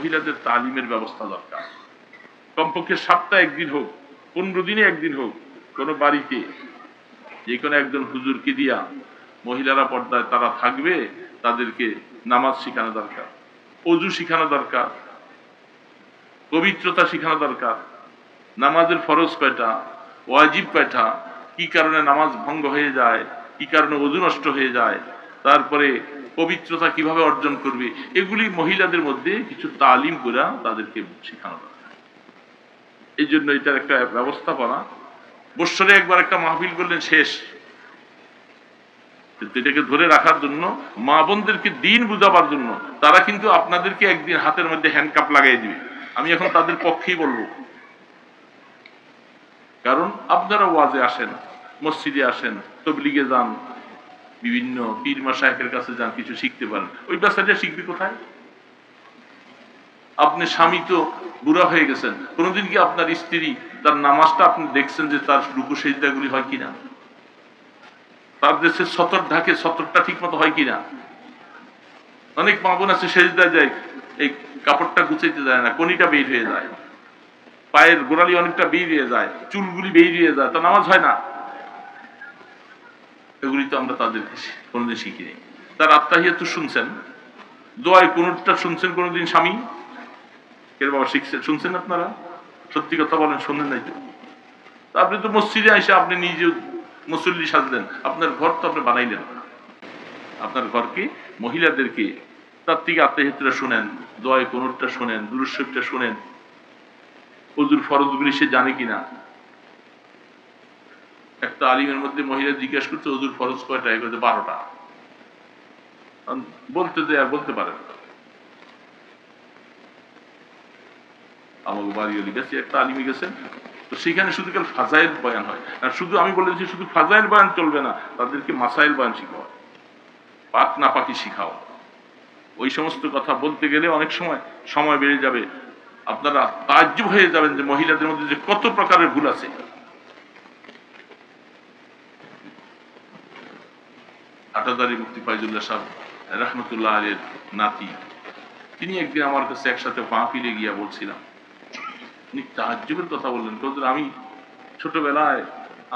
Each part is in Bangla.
মহিলাদের তালিমের ব্যবস্থা দরকার। কমপক্ষে সপ্তাহে একদিন হোক, 15 দিনে একদিন হোক, কোনো বাড়িতে যে কোনো একজন হুজুরকে দিয়া মহিলারা পর্দায় তারা থাকবে, তাদেরকে নামাজ শিখানো দরকার, অজু শিখানো দরকার, পবিত্রতা শিখানো দরকার, নামাজের ফরজ কয়টা, ওয়াজিব কয়টা, কি কারণে নামাজ ভঙ্গ হয়ে যায়, কি কারণে অজু নষ্ট হয়ে যায়, তারপরে পবিত্রতা কিভাবে অর্জন করবে, এগুলি মহিলাদের মধ্যে কিছু তালিম করে তাদেরকে শেখানো দরকার। এই জন্য এটার একটা ব্যবস্থাপনা, বৎসরে একবার একটা মাহফিল করলেন শেষ। এটাকে ধরে রাখার জন্য, মা বোনদেরকে দিন বুঝাবার জন্য, তারা কিন্তু আপনাদেরকে একদিন হাতের মধ্যে হ্যান্ডকাপ লাগাই দিবে। আমি এখন তাদের পক্ষেই বলবো, কারণ আপনারা ওয়াজে আসেন, মসজিদে আসেন, তবলিগে যান, বিভিন্ন পীর মাশায়েখের কাছে যান, কিছু শিখতে পারেন। ওই বাচ্চাটা শিখবে কোথায়? আপনি স্বামী তো বুড়া হয়ে গেছেন, কোনোদিন কি আপনার স্ত্রী তার নামাজটা আপনি দেখছেন যে তার রুকু সেজদাগুলি হয় কিনা, তার দেশের সতর ঢাকে সতরটা ঠিক মতো হয় কিনা? অনেক মা বোন আছে সেজদা যায়, এই কাপড়টা গুছাইতে যায় না, কনিটা বের হয়ে যায়, পায়ের গোড়ালি অনেকটা বেরিয়ে যায়, চুলগুলি বেরিয়ে যায়, তা নামাজ হয় না। এগুলি তো আমরা তাদেরকে কোনোদিন শিখিনি। তার আত্মাহিয়া তো শুনছেন, দোয়ায় কোনটা শুনছেন কোনোদিন? স্বামী কে বাবা শিখছেন, শুনছেন আপনারা? সত্যি কথা বলেন, শুনেন নাই তো? আপনি তো মসজিদে এসে আপনি নিজে মুসল্লি সাজলেন, আপনার ঘর তো আপনি বানাইলেন না। আপনার ঘরকে, মহিলাদেরকে তার থেকে আত্মাহিতটা শুনেন, দোয়ায় কোনটা শুনেন, দুরূদ শরীফটা শুনেন, ওযুর ফরজগুলি সে জানে কিনা। একটা আলিমের মধ্যে মহিলা জিজ্ঞাসা করতে ওযুর ফরজ কয়টা, এগুলো 12টা। বলতে দেয় আর বলতে পারে না। আমার বাড়িওয়ালি গেছে, একটা আলিমে গেছেন, তো সেখানে শুধু কাল ফাজাইল বয়ান হয়। আর শুধু আমি বলেছি শুধু ফাজাইল বয়ান চলবে না, তাদেরকে মাসাইল বয়ান শিখাও, পাক না পাকি শিখাও। ওই সমস্ত কথা বলতে গেলে অনেক সময় বেড়ে যাবে। আপনারা তাজ্জুব হয়ে যাবেন যে মহিলাদের মধ্যে যে কত প্রকারের ভুল আছে। আটাদারি মুফতি ফাইজুল্লাহ সাহেব রহমতুল্লাহ আলের নাতি, তিনি একদিন আমার কাছে একসাথে মাহফিলে গিয়া বলছিলাম, উনি তাজ্জুবের কথা বললেন। আমি ছোটবেলায়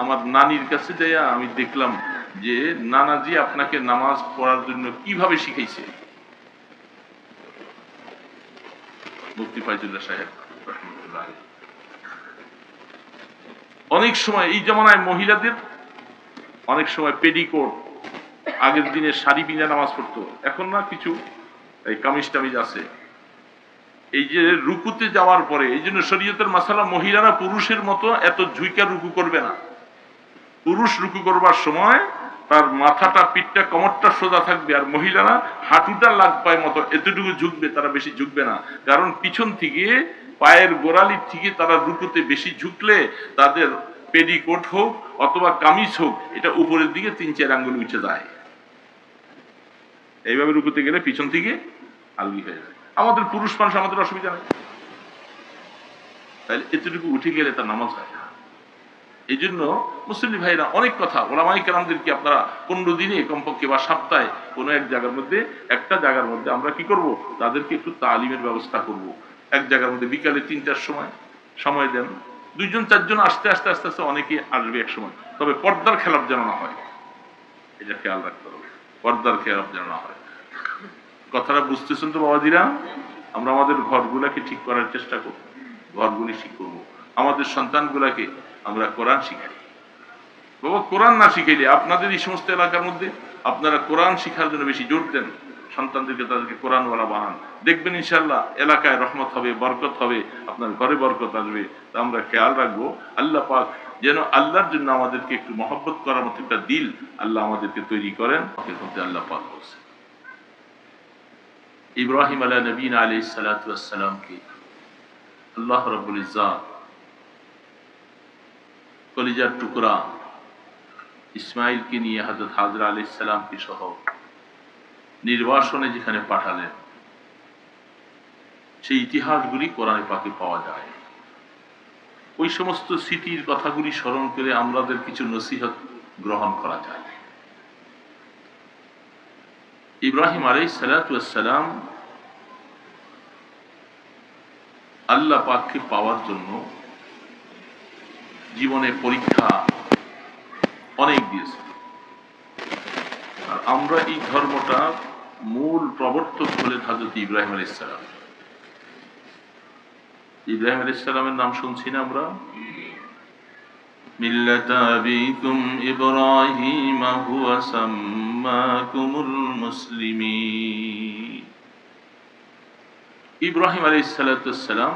আমার নানির কাছে যাইয়া আমি দেখলাম যে নানাজি আপনাকে নামাজ পড়ার জন্য কিভাবে শিখাইছে। মুফতি ফাইজুল্লাহ সাহেব রহমতুল্লাহ আলাইহি। অনেক সময় এই জামানায় মহিলাদের অনেক সময় পেডিকোট, আগের দিনে শাড়ি পিনে নামাজ পড়তো, এখন না কিছু এই কামিজ টামিজ আছে। এই যে রুকুতে যাওয়ার পরে, এই জন্য শরীয়তের মাসালা, মহিলারা পুরুষের মতো এত ঝুঁকা রুকু করবে না। পুরুষ রুকু করবার সময় তার মাথাটা, পিঠটা, কোমরটা সোজা থাকবে, আর মহিলারা হাঁটুটা লাগ পায় মতো এতটুকু ঝুঁকবে, তারা বেশি ঝুঁকবে না। কারণ পিছন থেকে, পায়ের গোড়ালির থেকে তারা রুকুতে বেশি ঝুঁকলে তাদের পেডিকোট হোক অথবা কামিজ হোক, এটা উপরের দিকে 3-4 আঙ্গুল উঠে যায়। এইভাবে রুকুতে গেলে পিছন থেকে আলগি হয়ে যায়। আমাদের পুরুষ মানুষ, আমাদের অসুবিধা নেই, তাহলে এতটুকু উঠে গেলে তার নামাজ হয় না। এই জন্য মুসলিম ভাইরা অনেক কথা, ওলামায়ে কেরামদেরকে আপনারা 15 দিনে কমপক্ষে বা সপ্তাহে কোনো এক জায়গার মধ্যে, একটা জায়গার মধ্যে আমরা কি করব, তাদেরকে একটু তালিমের ব্যবস্থা করব। এক জায়গার মধ্যে বিকালে 3টার সময় দেন, 2-4 জন আস্তে আস্তে আস্তে আস্তে অনেকে আসবে এক সময়। তবে পর্দার খেলাপ যেন না হয়, এটা খেয়াল রাখতে হবে, পর্দার খেলাপ যেন না হয়। কথাটা বুঝতেছেন তো বাবাজিরা? আমরা আমাদের ঘরগুলাকে ঠিক করার চেষ্টা করব, ঘরগুলি ঠিক করবো, আমাদের সন্তানগুলাকে আমরা কোরআন শিখাই। বাবা, কোরআন না শিখাইলে আপনাদের এই সমস্ত এলাকার মধ্যে আপনারা কোরআন শিখার জন্য বেশি জোর দেন, সন্তানদেরকে, তাদেরকে কোরআনওয়ালা বানান, দেখবেন ইনশাআল্লাহ এলাকায় রহমত হবে, বরকত হবে, আপনার ঘরে বরকত আসবে। তা আমরা খেয়াল রাখবো, আল্লাহ পাক যেন আল্লাহর জন্য আমাদেরকে একটু মহব্বত করার মতো একটা দিল আল্লাহ আমাদেরকে তৈরি করেন। আল্লাহ পাক বলছেন, ইব্রাহিম আলা নবীনা আলাইহিস সালাতু ওয়াস সালামকে আল্লাহ রাব্বুল ইজ্জাত কলিজার টুকরা ইসমাইলকে নিয়ে হযরত হাজরা আলাইহিস সালামকে সহ নির্বাসনে যেখানে পাঠালেন, সেই ইতিহাসগুলি কোরআনে পাকে পাওয়া যায়। ওই সমস্ত স্মৃতির কথাগুলি স্মরণ করে আমাদের কিছু নসিহত গ্রহণ করা যায়। ইব্রাহিম আলাইহিস সালাতু ওয়াস সালাম আল্লাহ পাককে পাওয়ার জন্য জীবনে পরীক্ষা অনেক দিয়েছে। আর আমরা এই ধর্মটা মূল প্রবর্তক হলেন হযরত ইব্রাহিম আলাইহিস সালাম। ইব্রাহিম আলাইহিস সালামের নাম শুনছি না আমরা? মিল্লাতা আবিকুম ইব্রাহিম হুয়া সাম্মাকুমুল মুসলিমিন। ইব্রাহিম আলাইহিস সালাম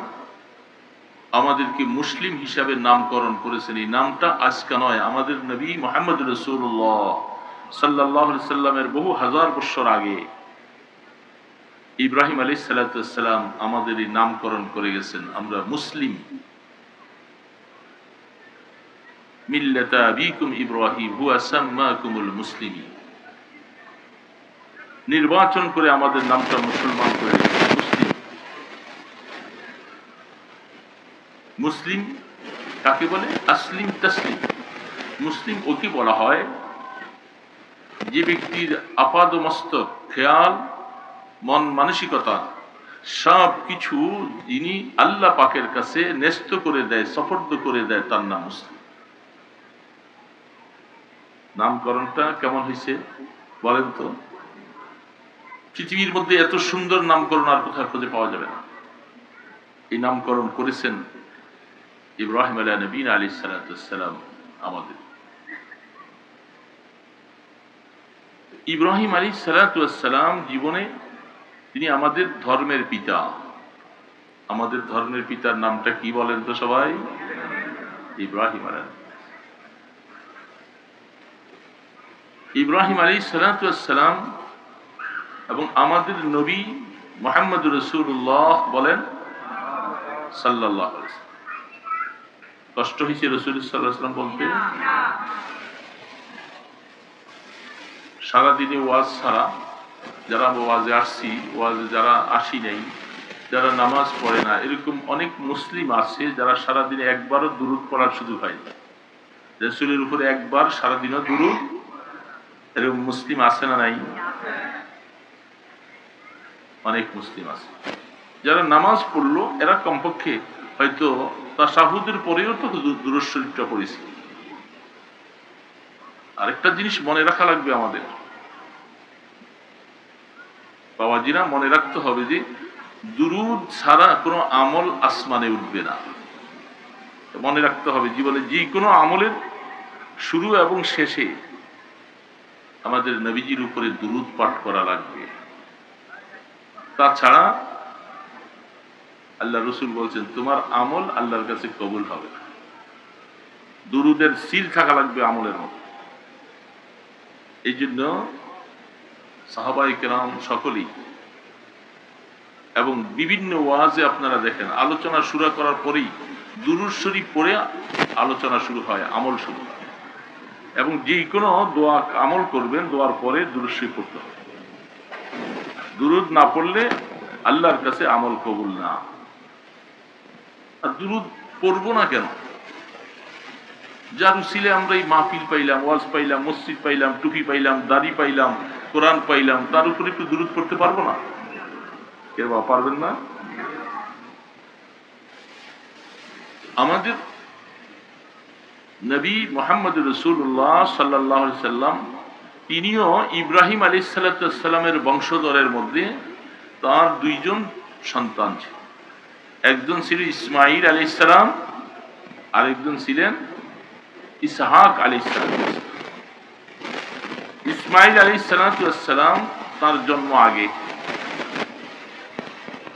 আমাদেরকে মুসলিম হিসাবে নামকরণ করেছেন। এই নামটা আজকে নয়, আমাদের নবী মুহাম্মদ রাসূলুল্লাহ সাল্লাল্লাহু আলাইহি সাল্লামের বহু হাজার বছর আগে ইব্রাহিম আলাইহিস সালাম আমাদের এই নামকরণ করে গেছেন। আমরা মুসলিম। মিল্লাতা আবিকুম ইব্রাহিম হুয়া সাম্মাকুমুল মুসলিমিন। নির্বাচন করে আমাদের নামটা মুসলমান করে মুসলিম। মুসলিম কাকে বলে? আসলিম তাসলিম। মুসলিম ওকে বলা হয় যে ব্যক্তির আপাদমস্তক, খেয়াল, মন মানসিকতা সব কিছু যিনি আল্লাহ পাকের কাছে ন্যস্ত করে দেয়, সফর্দ করে দেয়, তার নাম মুসলিম। নামকরণটা কেমন হয়েছে বলেন তো? পৃথিবীর মধ্যে এত সুন্দর নামকরণ আর কোথাও খুঁজে পাওয়া যাবে না। এই নামকরণ করেছেন ইব্রাহিম আলাইহিস সালাম আমাদের। ইব্রাহিম আলাইহিস সালাম জীবনে তিনি আমাদের ধর্মের পিতা। আমাদের ধর্মের পিতার নামটা কি বলেন তো সবাই? ইব্রাহিম আলাইহিস। ইব্রাহিম আলাইহিস সালাম এবং আমাদের নবী মুহাম্মদ রাসূলুল্লাহ বলেন সাল্লাল্লাহু আলাইহি ওয়াসাল্লাম। কষ্ট হয়েছে রাসূলুল্লাহ সাল্লাল্লাহু আলাইহি ওয়াসাল্লাম বলতে? সারাদিনে ওয়াজ ছাড়া, যারা ওয়াজে আসছি, ওয়াজে যারা আসি নাই, যারা নামাজ পড়ে না, এরকম অনেক মুসলিম আছে যারা সারাদিনে একবারও দুরূদ পড়ার সুযোগ হয়নি। রাসূলের উপরে একবার সারাদিনও দুরূদ, এরকম মুসলিম আছে না নাই? অনেক মুসলিম আছে যারা নামাজ পড়লো, এরা কমপক্ষে হয়তো তাশাহুদের পরেও তো দুরূদ শরীফটা পড়েছে। আরেকটা জিনিস মনে রাখা লাগবে আমাদের, বাবাজিরা, মনে রাখতে হবে যে দুরূদ ছাড়া কোনো আমল আসমানে উঠবে না। মনে রাখতে হবে জীবনে যে কোনো আমলের শুরু এবং শেষে আমাদের নবীজির উপরে দুরূদ পাঠ করা লাগবে। তাছাড়া আল্লাহ রসুল বলছেন তোমার আমল আল্লাহর কাছে কবুল হবে না। দুরূদের সিল থাকা লাগবে আমলের মধ্যে। এই জন্য সাহাবায়ে কেরাম সকলেই এবং বিভিন্ন ওয়াজে আপনারা দেখেন আলোচনা শুরু করার পরেই দুরূদ শরীফ পড়ে আলোচনা শুরু হয়, আমল শুরু হয়। এবং যে কোনো দোয়া আমল করবেন, দোয়ার পরে দুরূদ শরীফ পড়তে হবে। দুরূদ না পড়লে আল্লাহর কাছে আমল কবুল না। আর দুরূদ পড়বো না কেন? যার উসিলে আমরা এই মাহফিল পাইলাম, ওয়াজ পাইলাম, মসজিদ পাইলাম, টুপি পাইলাম, দাড়ি পাইলাম, কোরআন পাইলাম, তার উপরে একটু দুরূদ পড়তে পারবো না? কে বা পারবেন না? আমাদের নবী মুহাম্মদ রাসূলুল্লাহ সাল্লাল্লাহু আলাইহি সাল্লাম তিনিও ইব্রাহিম আলাইহিস সালামের বংশধরের মধ্যে তার দুইজন সন্তান ছিল। একজন ছিল ইসমাঈল আলাইহিস সালাম, আরেকজন ছিলেন ইসহাক আলাইহিস সালাম। ইসমাঈল আলাইহিস সালাম তার জন্ম আগে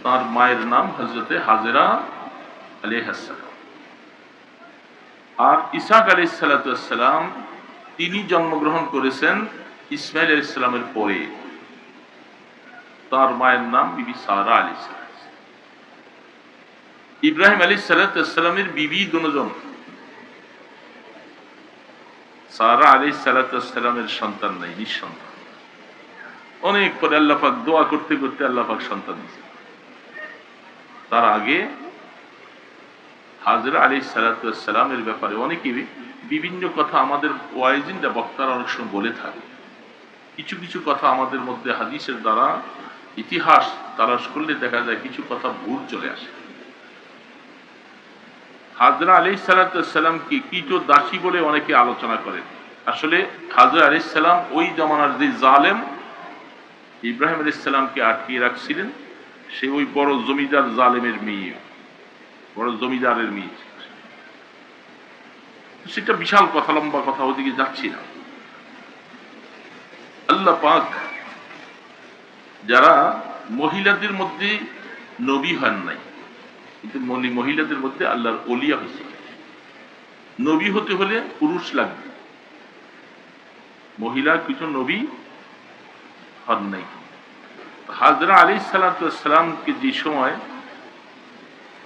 তার মায়ের নাম হযরতে হাজেরা আলাইহিস সালাম। আর ইসহাক আলাইহিস সালাম তিনি জন্মগ্রহণ করেছেন ইসমাঈল আলাইহিস সালামের পরে। তার মায়ের নাম বিবি সারা আলাইহিস সালাম। ইব্রাহিম আলাইহিস সালামের বিবি দুজন, সারা আলাইহিস সালামের সন্তান নাই, নিঃসন্তান। অনেক পরে আল্লাহ পাক দোয়া করতে করতে আল্লাহ পাক সন্তান দিয়েছেন। তার আগে হাজরা আলাইহিস সালামের ব্যাপারে অনেকে বিভিন্ন কথা আমাদের ওয়াইজিনরা, বক্তারা অনেক সময় বলে থাকে। কিছু কিছু কথা আমাদের মধ্যে হাদিসের দ্বারা ইতিহাস তালাশ করলে দেখা যায় কিছু কথা ভুল চলে আসে। হাজরা আলাইহিস সালাম কি কীট দাসী বলে অনেকে আলোচনা করেন। আসলে হাজরা আলাইহিস সালাম ওই জমানার যে জালেম ইব্রাহিম আলাইহিস সালামকে আটকিয়ে রাখছিলেন, সে ওই বড় জমিদার জালেমের মেয়ে, বড় জমিদারের মেয়ে। সেটা বিশাল কথা, লম্বা কথা, ওদিকে যাচ্ছি না। আল্লাহ পাক যারা মহিলাদের মধ্যে নবী হন নাই, কিন্তু মহিলাদের মধ্যে আল্লাহর ওলিয়া হয়েছে। নবী হতে হলে পুরুষ লাগবে, মহিলা কিছু নবী হন নাই। হাজরা আলাইহিস সালামকে যে সময়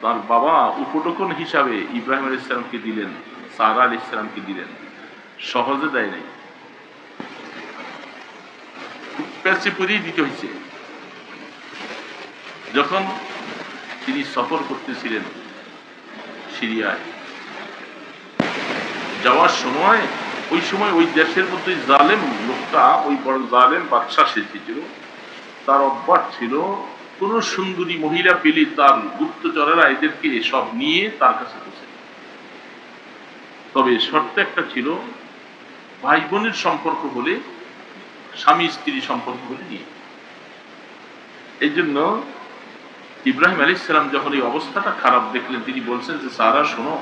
তার বাবা উপটোকন হিসাবে ইব্রাহিম আলাইহিস সালামকে দিলেন, সারা আলাইহিস সালামকে দিলেন, সহজে দেয় নাই, প্যাচে পরিয়ে দিতে হয়েছে। যখন তিনি সফর করতেছিলেন সিরিয়ায়, যাওয়ার সময় ওই সময় ওই দেশের মধ্যে জালেম লোকটা, ওই বড় জালেম বাদশা এসেছিল, তার অভ্যাস ছিল কোন সুন্দরী মহিলা পেলে তার গুপ্তচরেরা এদেরকে সব নিয়ে তার কাছে বসে। তবে শর্ত একটা ছিল, ভাই বোনের সম্পর্ক হলে, স্বামী স্ত্রী সম্পর্ক হলে নিয়ে। এই জন্য ইব্রাহিম আলাইহিস সালাম যখন এই অবস্থাটা খারাপ দেখলেন, তিনি বলছেন যে সারা শোনো,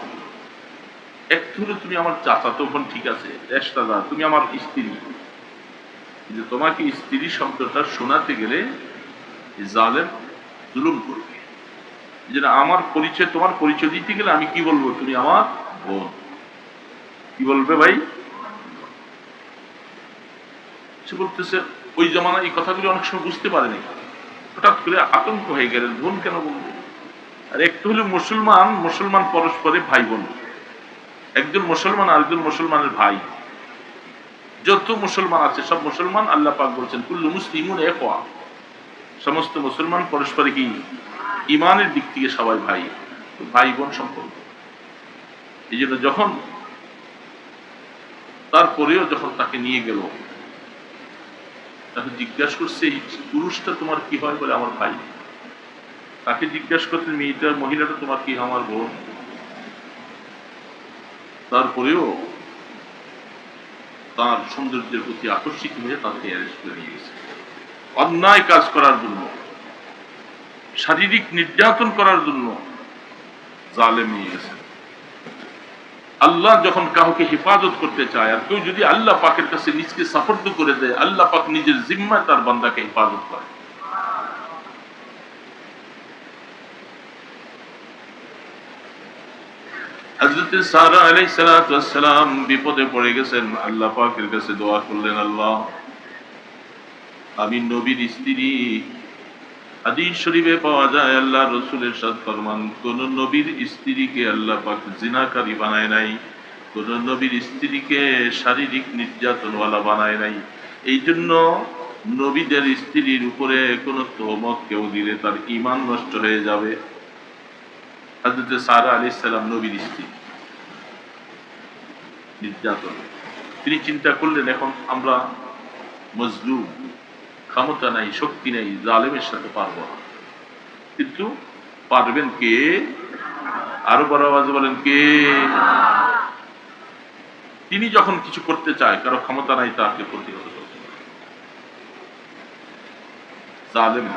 একটু হলে তুমি আমার চাচাতো বোন, ঠিক আছে রেশতাদার, তুমি আমার স্ত্রী, কিন্তু তোমাকে স্ত্রী শব্দটা শোনাতে গেলে জালেম জুলুম করবে। যেটা আমার পরিচয়, তোমার পরিচয় দিতে গেলে আমি কি বলবো, তুমি আমার বোন। কি বলবে ভাই? সে বলতেছে ওই জমানা এই কথাগুলো অনেক সময় বুঝতে পারেনি, হঠাৎ করে আতঙ্ক হয়ে গেলেন, বোন কেন বলবো? আর একটু হলে মুসলমান, মুসলমান পরস্পরে ভাই বোন, একজন মুসলমান আরেকজন মুসলমানের ভাই। যত মুসলমান আছে সব মুসলমান, আল্লাহ পাক বলছেন কুল্লু মুসলিমুন ইখওয়া, সমস্ত মুসলমান পরস্পরে কি ইমানের দিক থেকে সবাই ভাই, ভাই বোন সম্পর্ক। এই জন্য যখন তারপরেও যখন তাকে নিয়ে গেল, তাকে জিজ্ঞাসা করছে এই পুরুষটা তোমার কি হয়, বলে আমার ভাই। তাকে জিজ্ঞাসা করতে মেয়েটা, মহিলাটা তোমার কি, আমার বোন। তারপরেও তার সৌন্দর্যের প্রতি আকর্ষিত হয়ে তাকে অ্যারেস্ট করে নিয়ে গেছে, অন্যায় কাজ করার জন্য, শারীরিক নির্যাতন করার জন্য জালেম নিয়ে গেছে। আল্লাহ যখন কাউকে হেফাজত করতে চায়, আর কেউ যদি আল্লাহ পাকের কাছে নিজকে সাফর্দ করে দেয়, আল্লাহ পাক নিজের জিম্মায় তার বান্দাকে হেফাজত করে। হযরত সারা আলাইহিস সালাম বিপদে পড়ে গেছেন, আল্লাহ পাকের কাছে দোয়া করলেন, আল্লাহ আমি নবীর স্ত্রী। হাদিস শরীফে পাওয়া যায় আল্লাহ রাসূলের সাথে ফরমান, কোন নবীর স্ত্রীকে আল্লাহ পাক জিনাকারী বানায় নাই, কোন নবীর স্ত্রীকে শারীরিক নির্যাতনওয়ালা বানায় নাই। এই জন্য নবীদের স্ত্রীর উপরে কোন তহমত কেউ দিলে তার ঈমান নষ্ট হয়ে যাবে। হযরত সারা আলাইহিস সালাম নবীর স্ত্রী, নির্যাতন। তিনি চিন্তা করলেন, এখন আমরা মজলুম, ক্ষমতা নাই, শক্তি নাই, জালেমের সাথে পারবো না। কিন্তু পারবেন কে? আরো বড় আওয়াজে বলেন কে? তিনি যখন কিছু করতে চায়, কারো ক্ষমতা নাই তাকে প্রতিহত করতে। জালেম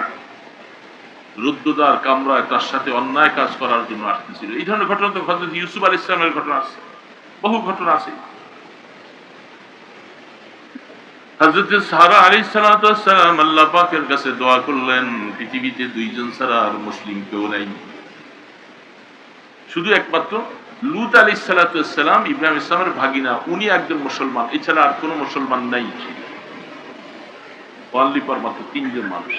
রুদ্দুদার কামরায় তার সাথে অন্যায় কাজ করার জন্য আসতেছিল। এই ধরনের ঘটনা তো হযরত ইউসুফ আলাইহিস সালামের ঘটনা আছে, বহু ঘটনা আছে। হযরত সারা আলাইহিস সালাম আল্লাহ পাকের কাছে দোয়া করলেন, পৃথিবীতে দুইজন ছাড়া আর মুসলিম কেউ নাই, শুধু একমাত্র লূত আলাইহিস সালাম, ইব্রাহিম ইসলামের ভাগিনা, উনি একজন মুসলমান, এছাড়া আর কোনো মুসলমান নাই। অনলি পর মাত্র তিনজন মানুষ,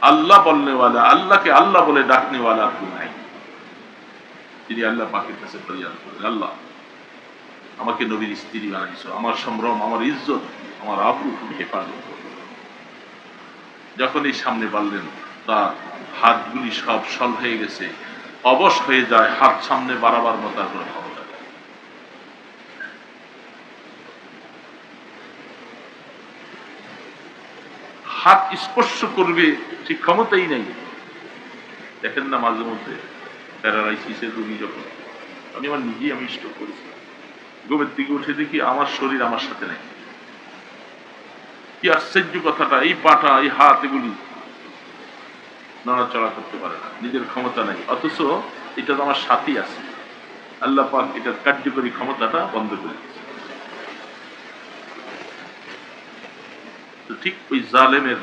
আল্লাহ বলনেওয়ালা, আল্লাহকে আল্লাহ বলে ডাকনেওয়ালা কেউ নাই। তিনি আল্লাহ পাকের কাছে ফরিয়াদ করলেন, আল্লাহ আমাকে নবীর স্ত্রী বানাইছো, আমার সম্ভ্রম, আমার ইজ্জত, আমার আবরু তুমি হেফাজত করো। যখনই সামনে বাড়লেন, তার হাতগুলি সব সল হয়ে গেছে, অবশ হয়ে যায়, হাত সামনে বাড়াবার মতো আর কোনো ক্ষমতা নেই। হাত স্পর্শ করবে ঠিক ক্ষমতাই নেই। দেখেন না মাঝে মধ্যে প্যারালাইসিসের রোগী যখন আমি আমার নিজেই আমি স্ট্রোক করেছি। ঘুমের থেকে উঠে দেখি আমার শরীর আমার সাথে নেই। কি আশ্চর্য কথাটা, এই পাটা এই হাত এগুলি নড়াচড়া করতে পারে না, নিজের ক্ষমতা নাই, অথচ এটা তো আমার সাথেই আছে। আল্লাহ পাক এটার কার্যকরী ক্ষমতাটা বন্ধ করে দিয়েছে। তো ঠিক ওই জালেমের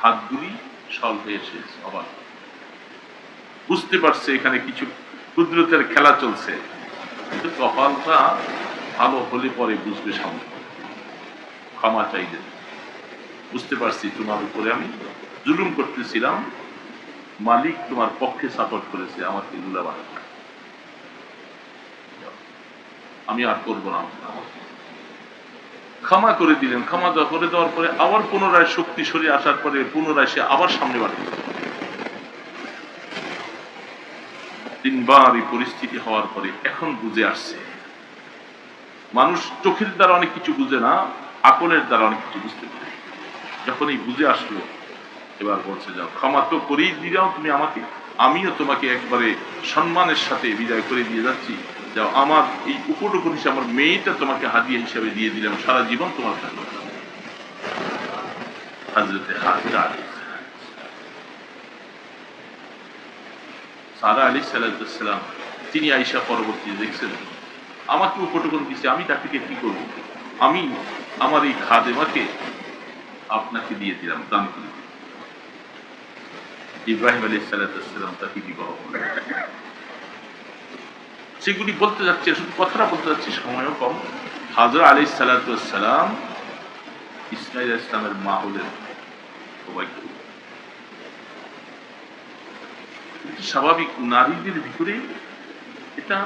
হাতগুলি সলভ হয়ে এসেছে, অবাক বুঝতে পারছে এখানে কিছু কুদরতের খেলা চলছে, কিন্তু কপালটা ভালো হলে পরে বুঝবে সামনে, ক্ষমা চাইলে। বুঝতে পারছি তোমার উপরে আমি জুলুম করতেছিলাম, মালিক তোমার পক্ষে সাপোর্ট করেছে, আমাকে লুলাবান, আমি আর করবো না। ক্ষমা করে দিলেন। ক্ষমা করে দেওয়ার পরে আবার পুনরায় শক্তি সরিয়ে আসার পরে পুনরায় সে আবার সামনে বাড়ে। তিনবার এই পরিস্থিতি হওয়ার পরে এখন বুঝে আসছে। মানুষ চোখের দ্বারা অনেক কিছু বুঝে না, আকলের দ্বারা অনেক কিছু বুঝতে পারে। যখন এই বুঝে আসলো, এবার বলছে যাও, ক্ষমা তো করেই দিলাম তুমি আমাকে, আমিও তোমাকে একবারে সম্মানের সাথে বিদায় করে দিয়ে যাচ্ছি। যাও, আমার এই উপটুকু হিসেবে আমার মেয়েটা তোমাকে হাদিয়া হিসাবে দিয়ে দিলাম, সারা জীবন তোমার থাকবে। হযরতে হাজরা আলাইহিস সারা আলাইহিস সালাম, তিনি আয়েশা পরবর্তী দেখছেন আমাকে উপটুকু দিচ্ছে, আমি তাকে কি করব, আমি আমার এই খাদেমাকে আপনাকে দিয়ে দিলাম, দান করে দিলাম। ইব্রাহিম আলাইহিস সালাম তাকে বিবাহ করলেন। সেগুলি বলতে যাচ্ছে, শুধু কথাটা বলতে যাচ্ছি, সময়ও কম। হাজরা আলাইহিস সালাম ইসমাঈল আলাইহিস সালামের মা হলেন সৌভাগ্য। স্বাভাবিক নারীদের ভিতরে এটা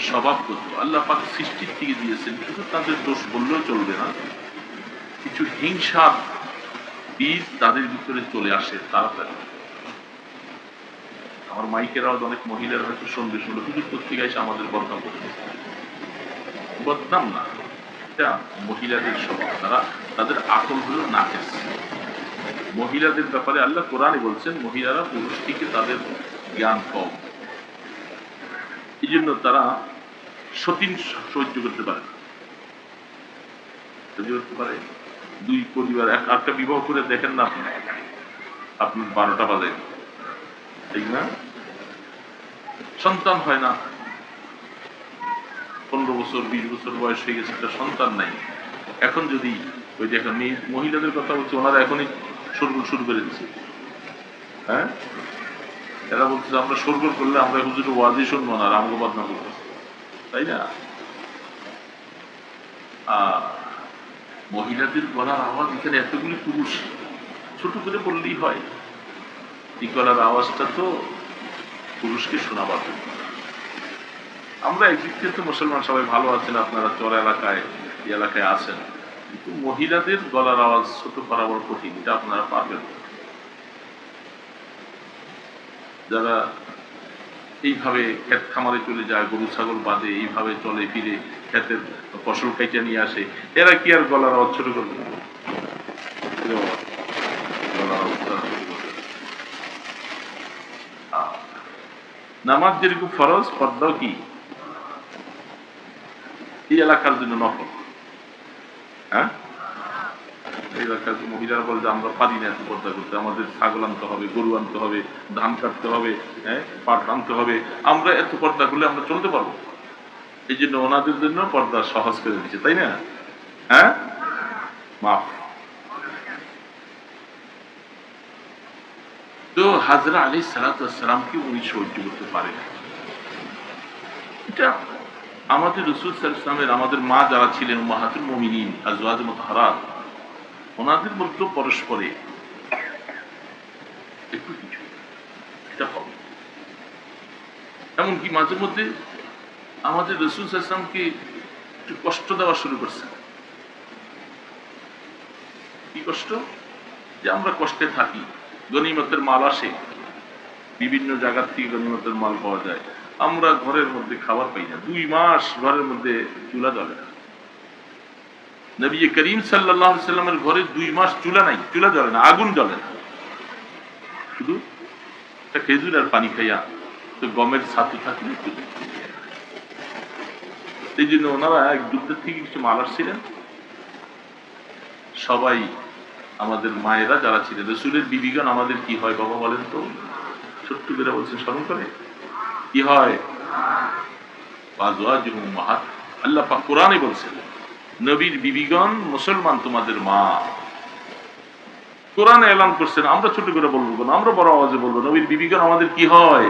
স্বভাবগত, আল্লাহ পাক সৃষ্টির থেকে দিয়েছেন, শুধু তাদের দোষ বললেও চলবে না, কিছু হিংসা বীজ তাদের ভিতরে চলে আসে তাড়াতাড়ি। আমার মাইকেরাও অনেক মহিলার হয়তো শুনবে, হুজুর পত্রিকা এসে আমাদের বদনাম করতে, বদনাম না, এটা মহিলাদের স্বভাব, তাদের আকল হলো নাকেস। মহিলাদের ব্যাপারে আল্লাহ কোরআনে বলছেন মহিলারা পুরুষ থেকে তাদের জ্ঞান কম, এই জন্য তারা সতীন সহ্য করতে পারে না। সহ্য করতে পারে দুই পরিবার একটা বিবাহ করে দেখেন না আপনি 12টা বাজে, ঠিক না? সন্তান হয় না, 15 বছর 20 বছর বয়স হয়ে গেছে, একটা সন্তান নাই। এখন যদি ওই যে এখন মহিলাদের কথা বলছি, ওনারা এখনই শোরগোল শুরু করে দিচ্ছে। হ্যাঁ, এরা বলছে আমরা শোরগোল করলে আমরা হুজুর ওয়াজি শুনবো না, রামগো বদনাম করবো, তাই না? মহিলাদের গলার আওয়াজ, এখানে এতগুলি পুরুষ, ছোট করে বললেই হয়, এই গলার আওয়াজটা তো পুরুষকে শোনাবার জন্য। আমরা একদিক থেকে তো মুসলমান সবাই ভালো আছেন, আপনারা চর এলাকায় এই এলাকায় আছেন, কিন্তু মহিলাদের গলার আওয়াজ ছোট করা বড় কঠিন, এটা আপনারা পারবেন। যারা এইভাবে ক্ষেত খামারে চলে যায়, গরু ছাগল বাঁধে, এইভাবে চলে ফিরে ক্ষেতের ফসল খাইতে নিয়ে আসে, এরা কি আর গলার আওয়াজ ছোট করবে? নামাজ যেরকম ফরজ, পর্দাও কি এই এলাকার জন্য নফল। হ্যাঁ, এই এলাকার মহিলারা বলে যে আমরা পারি না এত পর্দা করতে, আমাদের ছাগল আনতে হবে, গরু আনতে হবে, ধান কাটতে হবে, হ্যাঁ পাট আনতে হবে, আমরা এত পর্দা করলে আমরা চলতে পারবো। এই জন্য ওনাদের জন্য পর্দা সহজ করে দিচ্ছে, তাই না? হ্যাঁ, মাফ। তো হাজরা আলাইহিস সালামকে উনি সহ্য করতে পারেন। এটা আমাদের রাসূল সাল্লাল্লাহু আলাইহি ওয়াসাল্লামের, আমাদের মা যারা ছিলেন উম্মাহাতুল মুমিনিন আজওয়াজে মুতাহহারাত, ওনাদের মধ্যে পরস্পরে একটু কিছু এটা হবে। এমনকি মাঝে মধ্যে আমাদের রাসূল সাল্লাল্লাহু আলাইহি ওয়াসাল্লামকে একটু কষ্ট দেওয়া শুরু করছে। কি কষ্ট? যে আমরা কষ্টে থাকি, গনিমতের মাল আসে, বিভিন্ন জায়গার থেকে গনিমতের মাল পাওয়া যায়, আমরা ঘরের মধ্যে খাবার পাই না, 2 মাস ঘরের মধ্যে চুলা জ্বলে না। নবী করিম সাল্লাল্লাহু আলাইহি সাল্লামের ঘরে 2 মাস চুলা নাই, চুলা জ্বলে না, আগুন জ্বলে না, শুধু একটা খেজুর আর পানি খাইয়া তো গমের ছাতু থাকলে এই জন্য ওনারা এক যুদ্ধের থেকে কিছু মাল আসছিলেন, সবাই আমাদের মায়েরা যারা ছিলেন, রসুলের বিবিগণ আমাদের কি হয় বাবা বলেন তো, ছোট্ট করে বলছেন, স্মরণ করে কি হয়, মাহাত, আল্লাহ পাক কোরআনে বলছেন নবীর বিবিগণ মুসলমান তোমাদের মা। কোরআনে এলান করছেন, আমরা ছোট করে বলবো না, আমরা বড় আওয়াজে বলবো, নবীর বিবিগণ আমাদের কি হয়।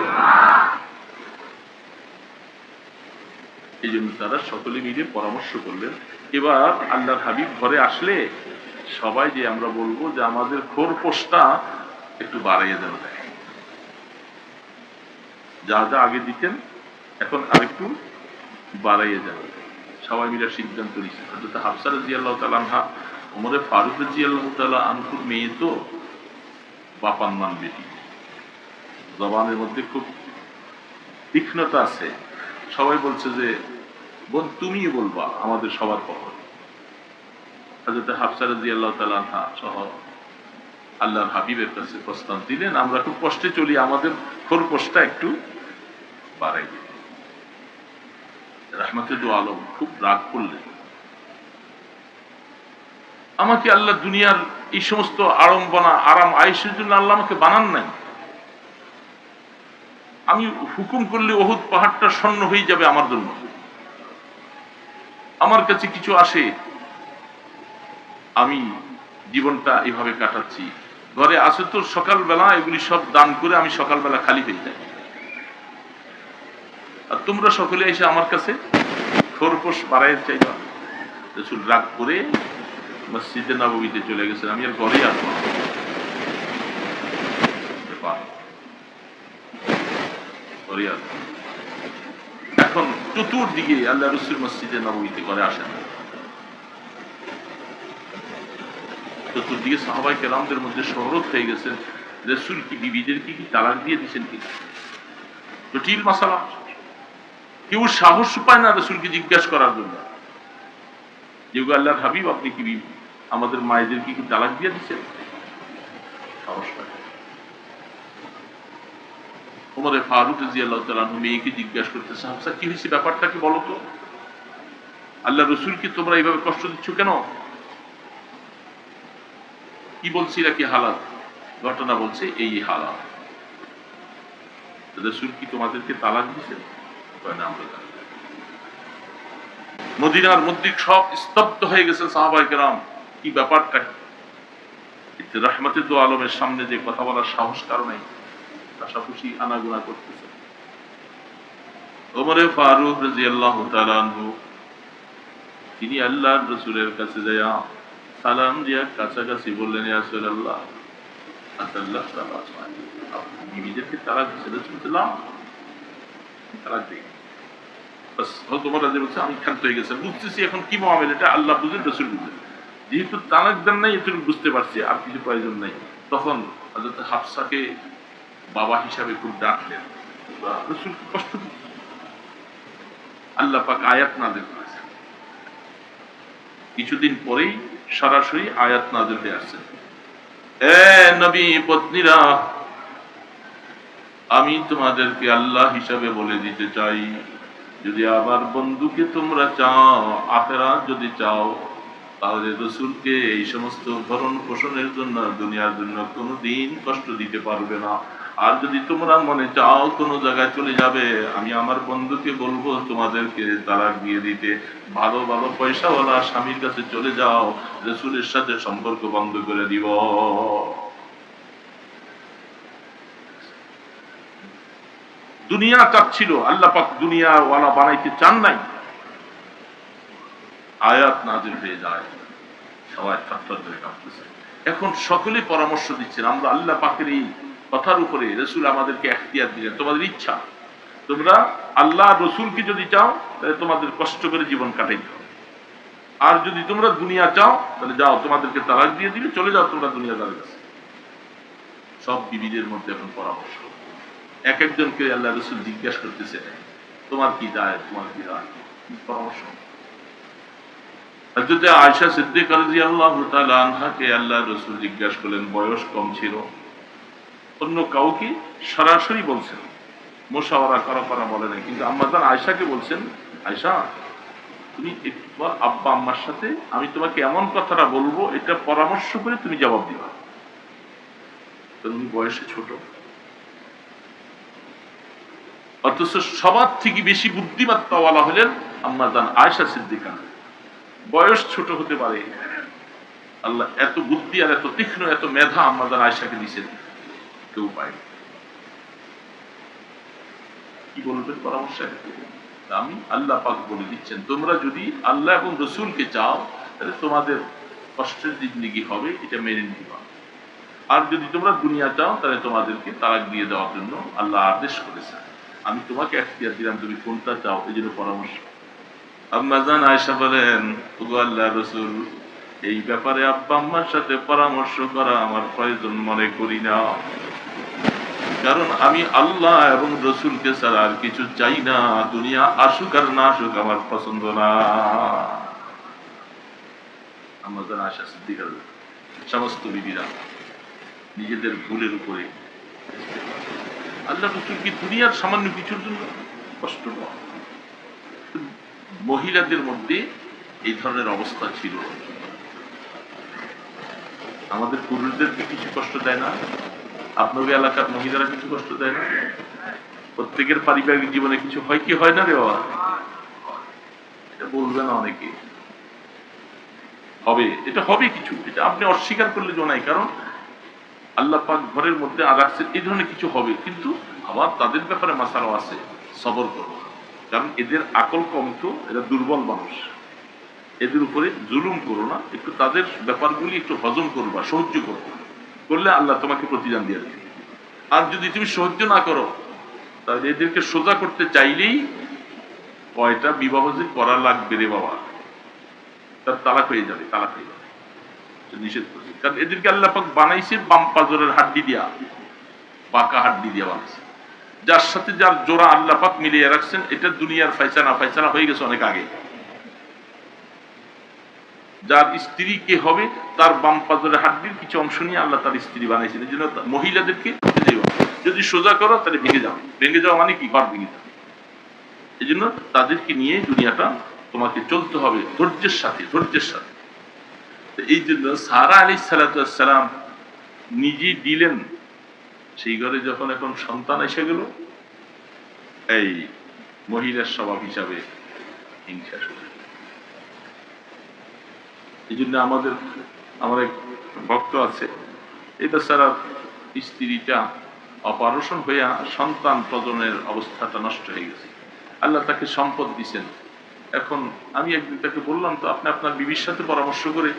এই জন্য তারা সকলে মিলে পরামর্শ করলেন, এবার আল্লাহর হাবিব ঘরে আসলে সবাই যে আমরা বলবো যে আমাদের খোরপোশটা একটু বাড়াইয়ে দেন, যা যা আগে দিতেন এখন আরেকটু বাড়াইয়ে দেন। সবাই মিলে সিদ্ধান্ত নিচ্ছে। হযরত হাফসা রাদিয়াল্লাহু তাআলা আনহা ওমরে ফারুক রাদিয়াল্লাহু তাআলা আনহুর মেয়ে তো, বাপান মান বেটি, জবানের মধ্যে খুব তীক্ষ্ণতা আছে। সবাই বলছে যে বোন তুমিই বলবা আমাদের সবার পক্ষে। হযরত হাফসা রাদিয়াল্লাহু তাআলা আনহা সহ আল্লাহর হাবিবের কাছে প্রস্তাব দিলেন, আমরা খুব কষ্টে চলি, আমাদের খোরপোশটা একটু বাড়াই দিন। রাহমাতুল আলম খুব রাগ করলেন, আমাকে আল্লাহ দুনিয়ার এই সমস্ত আড়ম্বনা আরাম আয়েশের জন্য আল্লাহ আমাকে বানান নাই। আমি হুকুম করলে ওহুদ পাহাড়টা স্বর্ণ হয়ে যাবে আমার জন্য। আমার কাছে কিছু আসে, আমি জীবনটা এভাবে কাটাচ্ছি। ঘরে আসে তো সকালবেলা এগুলি সব দান করে আমি সকালবেলা খালি হয়ে যাই, আর তোমরা সকলে এসে আমার কাছে খোরপোশ বাড়াই চাইবা। রাসূল রাগ করে মসজিদে নববীতে চলে গেছেন, আমি আর ঘরে আসবো না। এখন চতুর্দিকে আল্লাহ রাসূল মসজিদে নববীতে করে আসেন, চতুর্দিকে সাহাবায়ে কেরামদের মধ্যে শহরত হয়ে গেছেন, রাসূল কি বিবিদেরকে কি তালাক দিয়ে দিয়েছেন কি, জটিল মাসালা। কেউ সাহস পায় না রাসূলকে জিজ্ঞাসা করার জন্য, যে আল্লাহর হাবিব আপনি কি আমাদের মায়েদেরকে কি তালাক দিয়ে দিচ্ছেন, সাহস পায়। ওমরে ফারুক রাদিয়াল্লাহু তাআলা আনহু মেয়েকে জিজ্ঞাসা করতেছে, হাফসা কি হয়েছে, ব্যাপারটা কি বলো তো, আল্লাহ রাসূলকে তোমরা এইভাবে কষ্ট দিচ্ছ কেন, কি বলছি নাকি হালাত, ঘটনা বলছে এই হালাত। রাসূল কি তোমাদেরকে তালাক দিয়েছেন, না আমরা জানি। মদিনার মধ্যে সব স্তব্ধ হয়ে গেছে সাহাবায়ে কেরাম, কি ব্যাপারটা। রাহমাতুল আলমের সামনে যে কথা বলার সাহস কারো নাই, পাশাপাশি আনাগোনা করতেছে। ওমরে ফারুক রাদিয়াল্লাহু তাআলা আনহু তিনি আল্লাহর রাসূলের কাছে যায়া সালাম দিয়া কাছাকাছি বললেন, ইয়া রাসূলুল্লাহ আতাল্লাহ তাআলা আপনি বিবিদেরকে তালাক দিয়েছেন, তালাক দেই। বাস হযরত ওমর রাদিয়াল্লাহু তাআলা আমি ক্ষান্ত হয়ে গেছে, বুঝতেছি এখন কি মুআমালাটা আল্লাহ বুঝেন রাসূল বুঝেন, যেহেতু তালাক দেন নাই এতটুকু বুঝতে পারছি, আর কিছু প্রয়োজন নাই। তখন হযরত হাফসাকে বাবা হিসাবে খুব ডাকলেন, রাসূল কষ্ট, আল্লাহ পাক আয়াত নাযিল করেছেন। কিছুদিন পরেই সরাসরি আয়াত নাযিল হয়ে আসছে, এ নবী পত্নীরা, আমি তোমাদেরকে আল্লাহ হিসাবে বলে দিতে চাই, যদি আবার বন্ধুকে তোমরা চাও, আখিরাত যদি চাও, তাহলে রাসূলকে এই সমস্ত ভরণ পোষণের জন্য দুনিয়ার জন্য কোনোদিন কষ্ট দিতে পারবে না। আর যদি তোমরা মনে চাও কোনো জায়গায় চলে যাবে, আমি আমার বন্ধুকে বলবো তোমাদেরকে তালাক দিয়ে দিতে, ভালো ভালো পয়সাওয়ালা স্বামীর কাছে চলে যাও, রাসূলের সাথে সম্পর্ক বন্ধ করে দিব। দুনিয়া চাচ্ছিল, আল্লাহ পাক দুনিয়া ওয়ালা বানাইতে চান নাই। আয়াত নাযিল হয়ে যায়, সবাই থরথর করে কাঁপতেছে। এখন সকলে পরামর্শ দিচ্ছেন, আমরা আল্লাহ পাকের এই কথার উপরে রাসূল আমাদেরকে এখতিয়ার দিলেন, তোমাদের ইচ্ছা, তোমরা আল্লাহ রাসূলকে যদি চাও তাহলে তোমাদের কষ্ট করে জীবন কাটাইতে হবে, আর যদি তোমরা দুনিয়া চাও তাহলে যাও, তোমাদেরকে তালাক দিয়ে দিলে চলে যাও তোমরা দুনিয়াদারের কাছে। সব বিবিদের মধ্যে এখন পরামর্শ, এক একজনকে আল্লাহ রাসূল জিজ্ঞাসা করতেছে, তোমার কি দায়, তোমার কি রায়, পরামর্শ। হযরত আয়েশা সিদ্দিকা রাদিয়াল্লাহু তাআলা আনহাকে আল্লাহ রাসূল জিজ্ঞাসা করলেন, বয়স কম ছিল, অন্য কাউকে সরাসরি বলছেন, মুশাওয়ারা করা বলে নাই, কিন্তু আম্মা জান আয়েশাকে বলছেন, আয়েশা তুমি তোমার আব্বা আম্মার সাথে আমি তোমাকে এমন কথাটা বলবো, এটা পরামর্শ করে তুমি জবাব দিবা। তুমি বয়সে ছোট, অথচ সবার থেকে বেশি বুদ্ধিমত্তা ওয়ালা হলেন আম্মা জান আয়েশা সিদ্দিকা। বয়স ছোট হতে পারে, আল্লাহ এত বুদ্ধি আর এত তীক্ষ্ণ, এত মেধা আম্মা জান আয়েশাকে দিয়েছেন, কেউ পায়। কি বলবেন পরামর্শ? আমি আল্লাহ পাক বলে দিচ্ছেন, তোমরা যদি আল্লাহ এবং রসুলকে চাও তাহলে তোমাদের কষ্টের জিন্দেগি হবে, এটা মেনে নিবা। আর যদি তোমরা দুনিয়া চাও তাহলে তোমাদেরকে তালাক দিয়ে দেওয়ার জন্য আল্লাহ আদেশ করেছেন। আমি তোমাকে এখতিয়ার দিলাম, তুমি কোনটা চাও, এই জন্য পরামর্শ। আম্মা জান আয়েশা বলেন, ওগো আল্লাহর রাসূল, এই ব্যাপারে আব্বা আম্মার সাথে পরামর্শ করা আমার প্রয়োজন মনে করি না, কারণ আমি আল্লাহ এবং রসুলকে ছাড়া আর কিছু চাই না। দুনিয়া আসুক আর না আসুক আমার পছন্দ না। আম্মা জান আয়েশা সিদ্দিকা সমস্ত বিবিরা নিজেদের ভুলের উপরে আল্লাহ রসুল কি দুনিয়ার সামান্য কিছুর জন্য কষ্ট নয়। মহিলাদের মধ্যে এই ধরনের অবস্থা ছিল। আমাদের পুরুষদেরকে কিছু কষ্ট দেয় না? আপনাদের এলাকার মহিলারা কিছু কষ্ট দেয় না? প্রত্যেকের পারিবারিক জীবনে কিছু হয় কি হয় না রে বাবা? এটা বলবে না অনেকে, হবে, এটা হবে কিছু, এটা আপনি অস্বীকার করলে জোনাই। কারণ আল্লাহ পাক ঘরের মধ্যে রাখছেন, এই ধরনের কিছু হবে, কিন্তু আবার তাদের ব্যাপারে মাসালাও আছে, সবর করো। কারণ এদের আকল কম, তো এরা দুর্বল মানুষ, এদের উপরে জুলুম করো না, একটু তাদের ব্যাপারগুলি একটু হজম করবা, সহ্য করো, করলে আল্লাহ তোমাকে প্রতিদান দিয়ে দেবে। আর যদি তুমি সহ্য না করো তাহলে এদেরকে সোজা করতে চাইলেই কয়টা বিবাহ যে করা লাগবে রে বাবা, তার তালাক হয়ে যাবে, তালাক হয়ে যাবে, নিষেধ করছে। কারণ এদেরকে আল্লাহ পাক বানাইছে বাম পাজরের হাড্ডি দিয়া, বাঁকা হাড্ডি দিয়া বানাইছে, যার সাথে যার জোড়া আল্লাহ পাক মিলিয়ে রাখছেন। এটা দুনিয়ার ফাইসানা হয়ে গেছে অনেক আগে। যার স্ত্রী কে হবে তার বাম পাজরের হাড্ডির কিছু অংশ নিয়ে আল্লাহ তার স্ত্রী বানাইছেন। এই জন্য মহিলাদেরকে যদি সোজা করো তাহলে ভেঙে যাও, ভেঙে যাওয়া মানে কি, ঘর ভেঙে যাবে। এই জন্য তাদেরকে নিয়ে দুনিয়াটা তোমাকে চলতে হবে ধৈর্যের সাথে, ধৈর্যের সাথে। এই জন্য সারা আলাইহিস সালাম নিজে দিলেন, সেই ঘরে যখন এখন সন্তান এসে গেল, এই মহিলার স্বভাব হিসাবে হিংসা শুরু। এই জন্য আমার এক ভক্ত আছে, এটা ছাড়া স্ত্রীটা অপারেশন হইয়া সন্তান প্রজনের অবস্থাটা নষ্ট হয়ে গেছে। আল্লাহ তাকে সম্পদ দিছেন। এখন আমি একদিন তাকে বললাম, তো আপনি আপনার বিবির সাথে পরামর্শ করে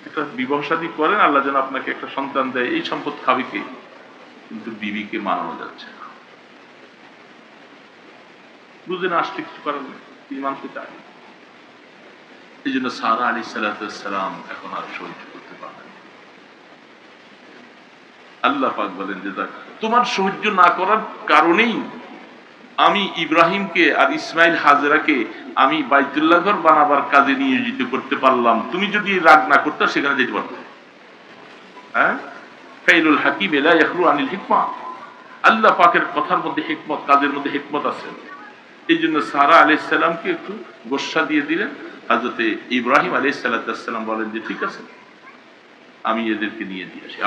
একটা বিবাহ শাদী করেন, আল্লাহ যেন আপনাকে একটা সন্তান দেয়, এই সম্পদ খাবে কে? কিন্তু বিবিকে মানানো যাচ্ছে না, বুঝে না, আসলে কিছু করার নেই, তিনি মানতে চায়। এই জন্য সারা আলাইহিস সালাম এখন আর সহ্য করতে পারেন। আল্লাহ পাক বলেন যে তোমার সহ্য না করার কারণেই আমি ইব্রাহিমকে আর ইসমাইল হাজেরাকে আমি বাইতুল্লাহ ঘর বানাবার কাজে নিয়োজিত করতে পারলাম। তুমি যদি রাগ না করতে সেখানে যেতে পারতো। হ্যাঁ, ফাইলুল হাকিম লা ইয়াখলু আনিল হিকমা। আল্লাহ পাকের কথার মধ্যে হিকমত, কাজের মধ্যে হিকমত আছে। এই জন্য সারা আলাইহিস সালামকে একটু গোসা দিয়ে দিলেন। হযরতে ইব্রাহিম আলাইহিস সালাম বলেন যে ঠিক আছে, আমি এদেরকে নিয়ে দিয়ে আসি।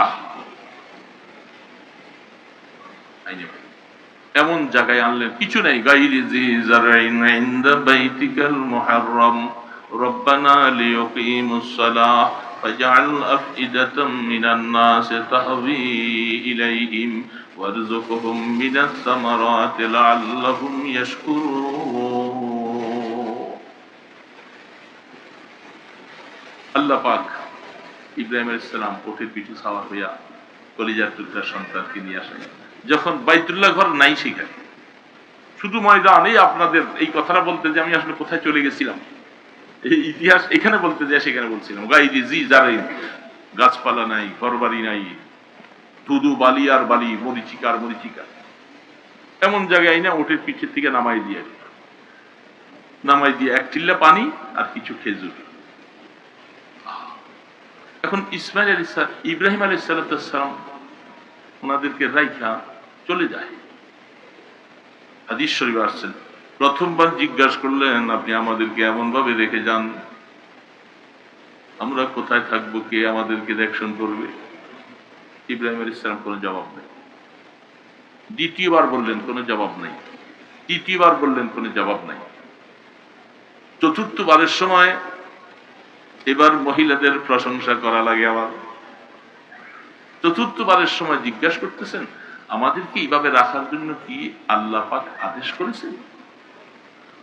এমন জায়গায় আনলেন, কিছু নাই, গায়রি জি যারাইন ইনদা বাইতিকাল মুহাররম রব্বানা লিয়ুকিমুস সালাহ ফাজআল আফইদাতাম মিনান নাস তাহবি ইলাইহিম ওয়ারযুকহুম মিনাস সামারাতি লাআল্লাহুম ইয়াশকুরুন। আল্লাহ পাক ইব্রাহিম আলাইহিস সালাম ওঠের পিঠে সাওয়ার হইয়া কলিজার টুকরা সন্তানকে নিয়ে আসেন। যখন বাইতুল্লাহ ঘর নাই সেখানে শুধু ময়দান, এই আপনাদের এই কথাটা বলতে যে আমি আসলে কোথায় চলে গেছিলাম, এই ইতিহাস এখানে বলতে যে সেখানে বলছিলাম, গাইরি জি জারাইন, গাছপালা নাই, ঘর বাড়ি নাই, ধুধু বালি আর বালি, মরিচিকা আর মরিচিকা। এমন জায়গায় না ওঠের পিঠের থেকে নামাই দিয়ে এক টিল্লা পানি আর কিছু খেজুর। এখন ইব্রাহিম আলাইহিস সালাম ওনাদেরকে রাইখা চলে যায়। হাদিস শরীফে আসছেন, প্রথমবার জিজ্ঞাসা করলেন, আপনি আমাদেরকে এমন ভাবে রেখে যান, আমরা কোথায় থাকবো, কে আমাদেরকে দেখশন করবে? ইব্রাহিম আলাইহিস সালাম কোনো জবাব নেই। দ্বিতীয়বার বললেন, কোনো জবাব নাই। তৃতীয়বার বললেন, কোনো জবাব নাই। চতুর্থবারের সময় এবার মহিলাদের প্রশংসা করা লাগে। আবার চতুর্থবারের সময় জিজ্ঞাসা করতেছেন, আমাদেরকে এইভাবে রাখার জন্য কি আল্লাহ পাক আদেশ করেছেন?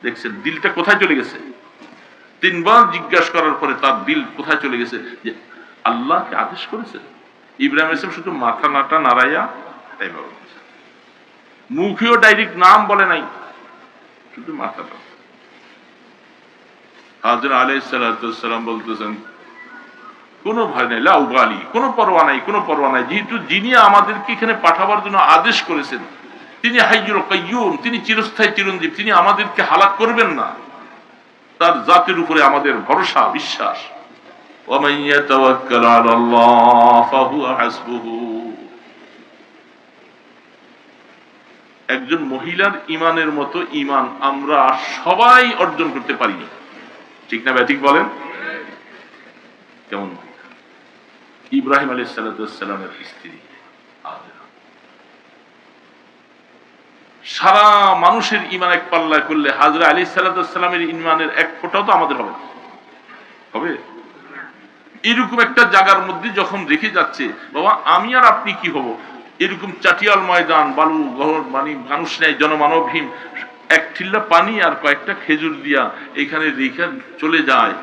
দেখছেন দিলটা কোথায় চলে গেছে। তিনবার জিজ্ঞাসা করার পরে তার দিল কোথায় চলে গেছে, যে আল্লাহকে আদেশ করেছেন। ইব্রাহিম আলাইহিস সালাম শুধু মাথা নাটা নাড়াইয়া এইভাবে, মুখেও ডাইরেক্ট নাম বলে নাই, শুধু মাথাটা। হাজরা আলাইহিস সালাম বলতেছেন, কোনো ভয় নাই, লা উবালি, কোনো পরোয়া নাই, কোনো পরোয়া নাই, যেহেতু যিনি আমাদেরকে এখানে পাঠাবার জন্য আদেশ করেছেন তিনি হাইয়ুল কাইয়ুম, তিনি চিরস্থায়ী চিরঞ্জীব, তিনি আমাদেরকে হালাক করবেন না। তার জাতের উপরে আমাদের ভরসা, বিশ্বাস। ওয়ামান ইয়াতাওয়াক্কাল আলাল্লাহ ফাহুয়া হাসবুহু। একজন মহিলার ঈমানের মতো ঈমান আমরা সবাই অর্জন করতে পারিনি, ঠিক না ব্যাঠিক বলেন? কেমন? ইব্রাহিম আলাইহিস সালামের স্ত্রী হাজেরা। সারা মানুষের ঈমান এক পাল্লা করলে হাজরা আলাইহিস সালামের ঈমানের এক ফোঁটাও তো আমাদের হবে হবে? এরকম একটা জায়গার মধ্যে যখন রেখে যাচ্ছে, বাবা আমি আর আপনি কি হব? এরকম চাটিয়াল ময়দান, বালু মানে মানুষ নেই, জনমানবহীন, এক ঠিল্লা পানি আর কয়েকটা খেজুর দিয়া এখানে রেখে চলে যায়।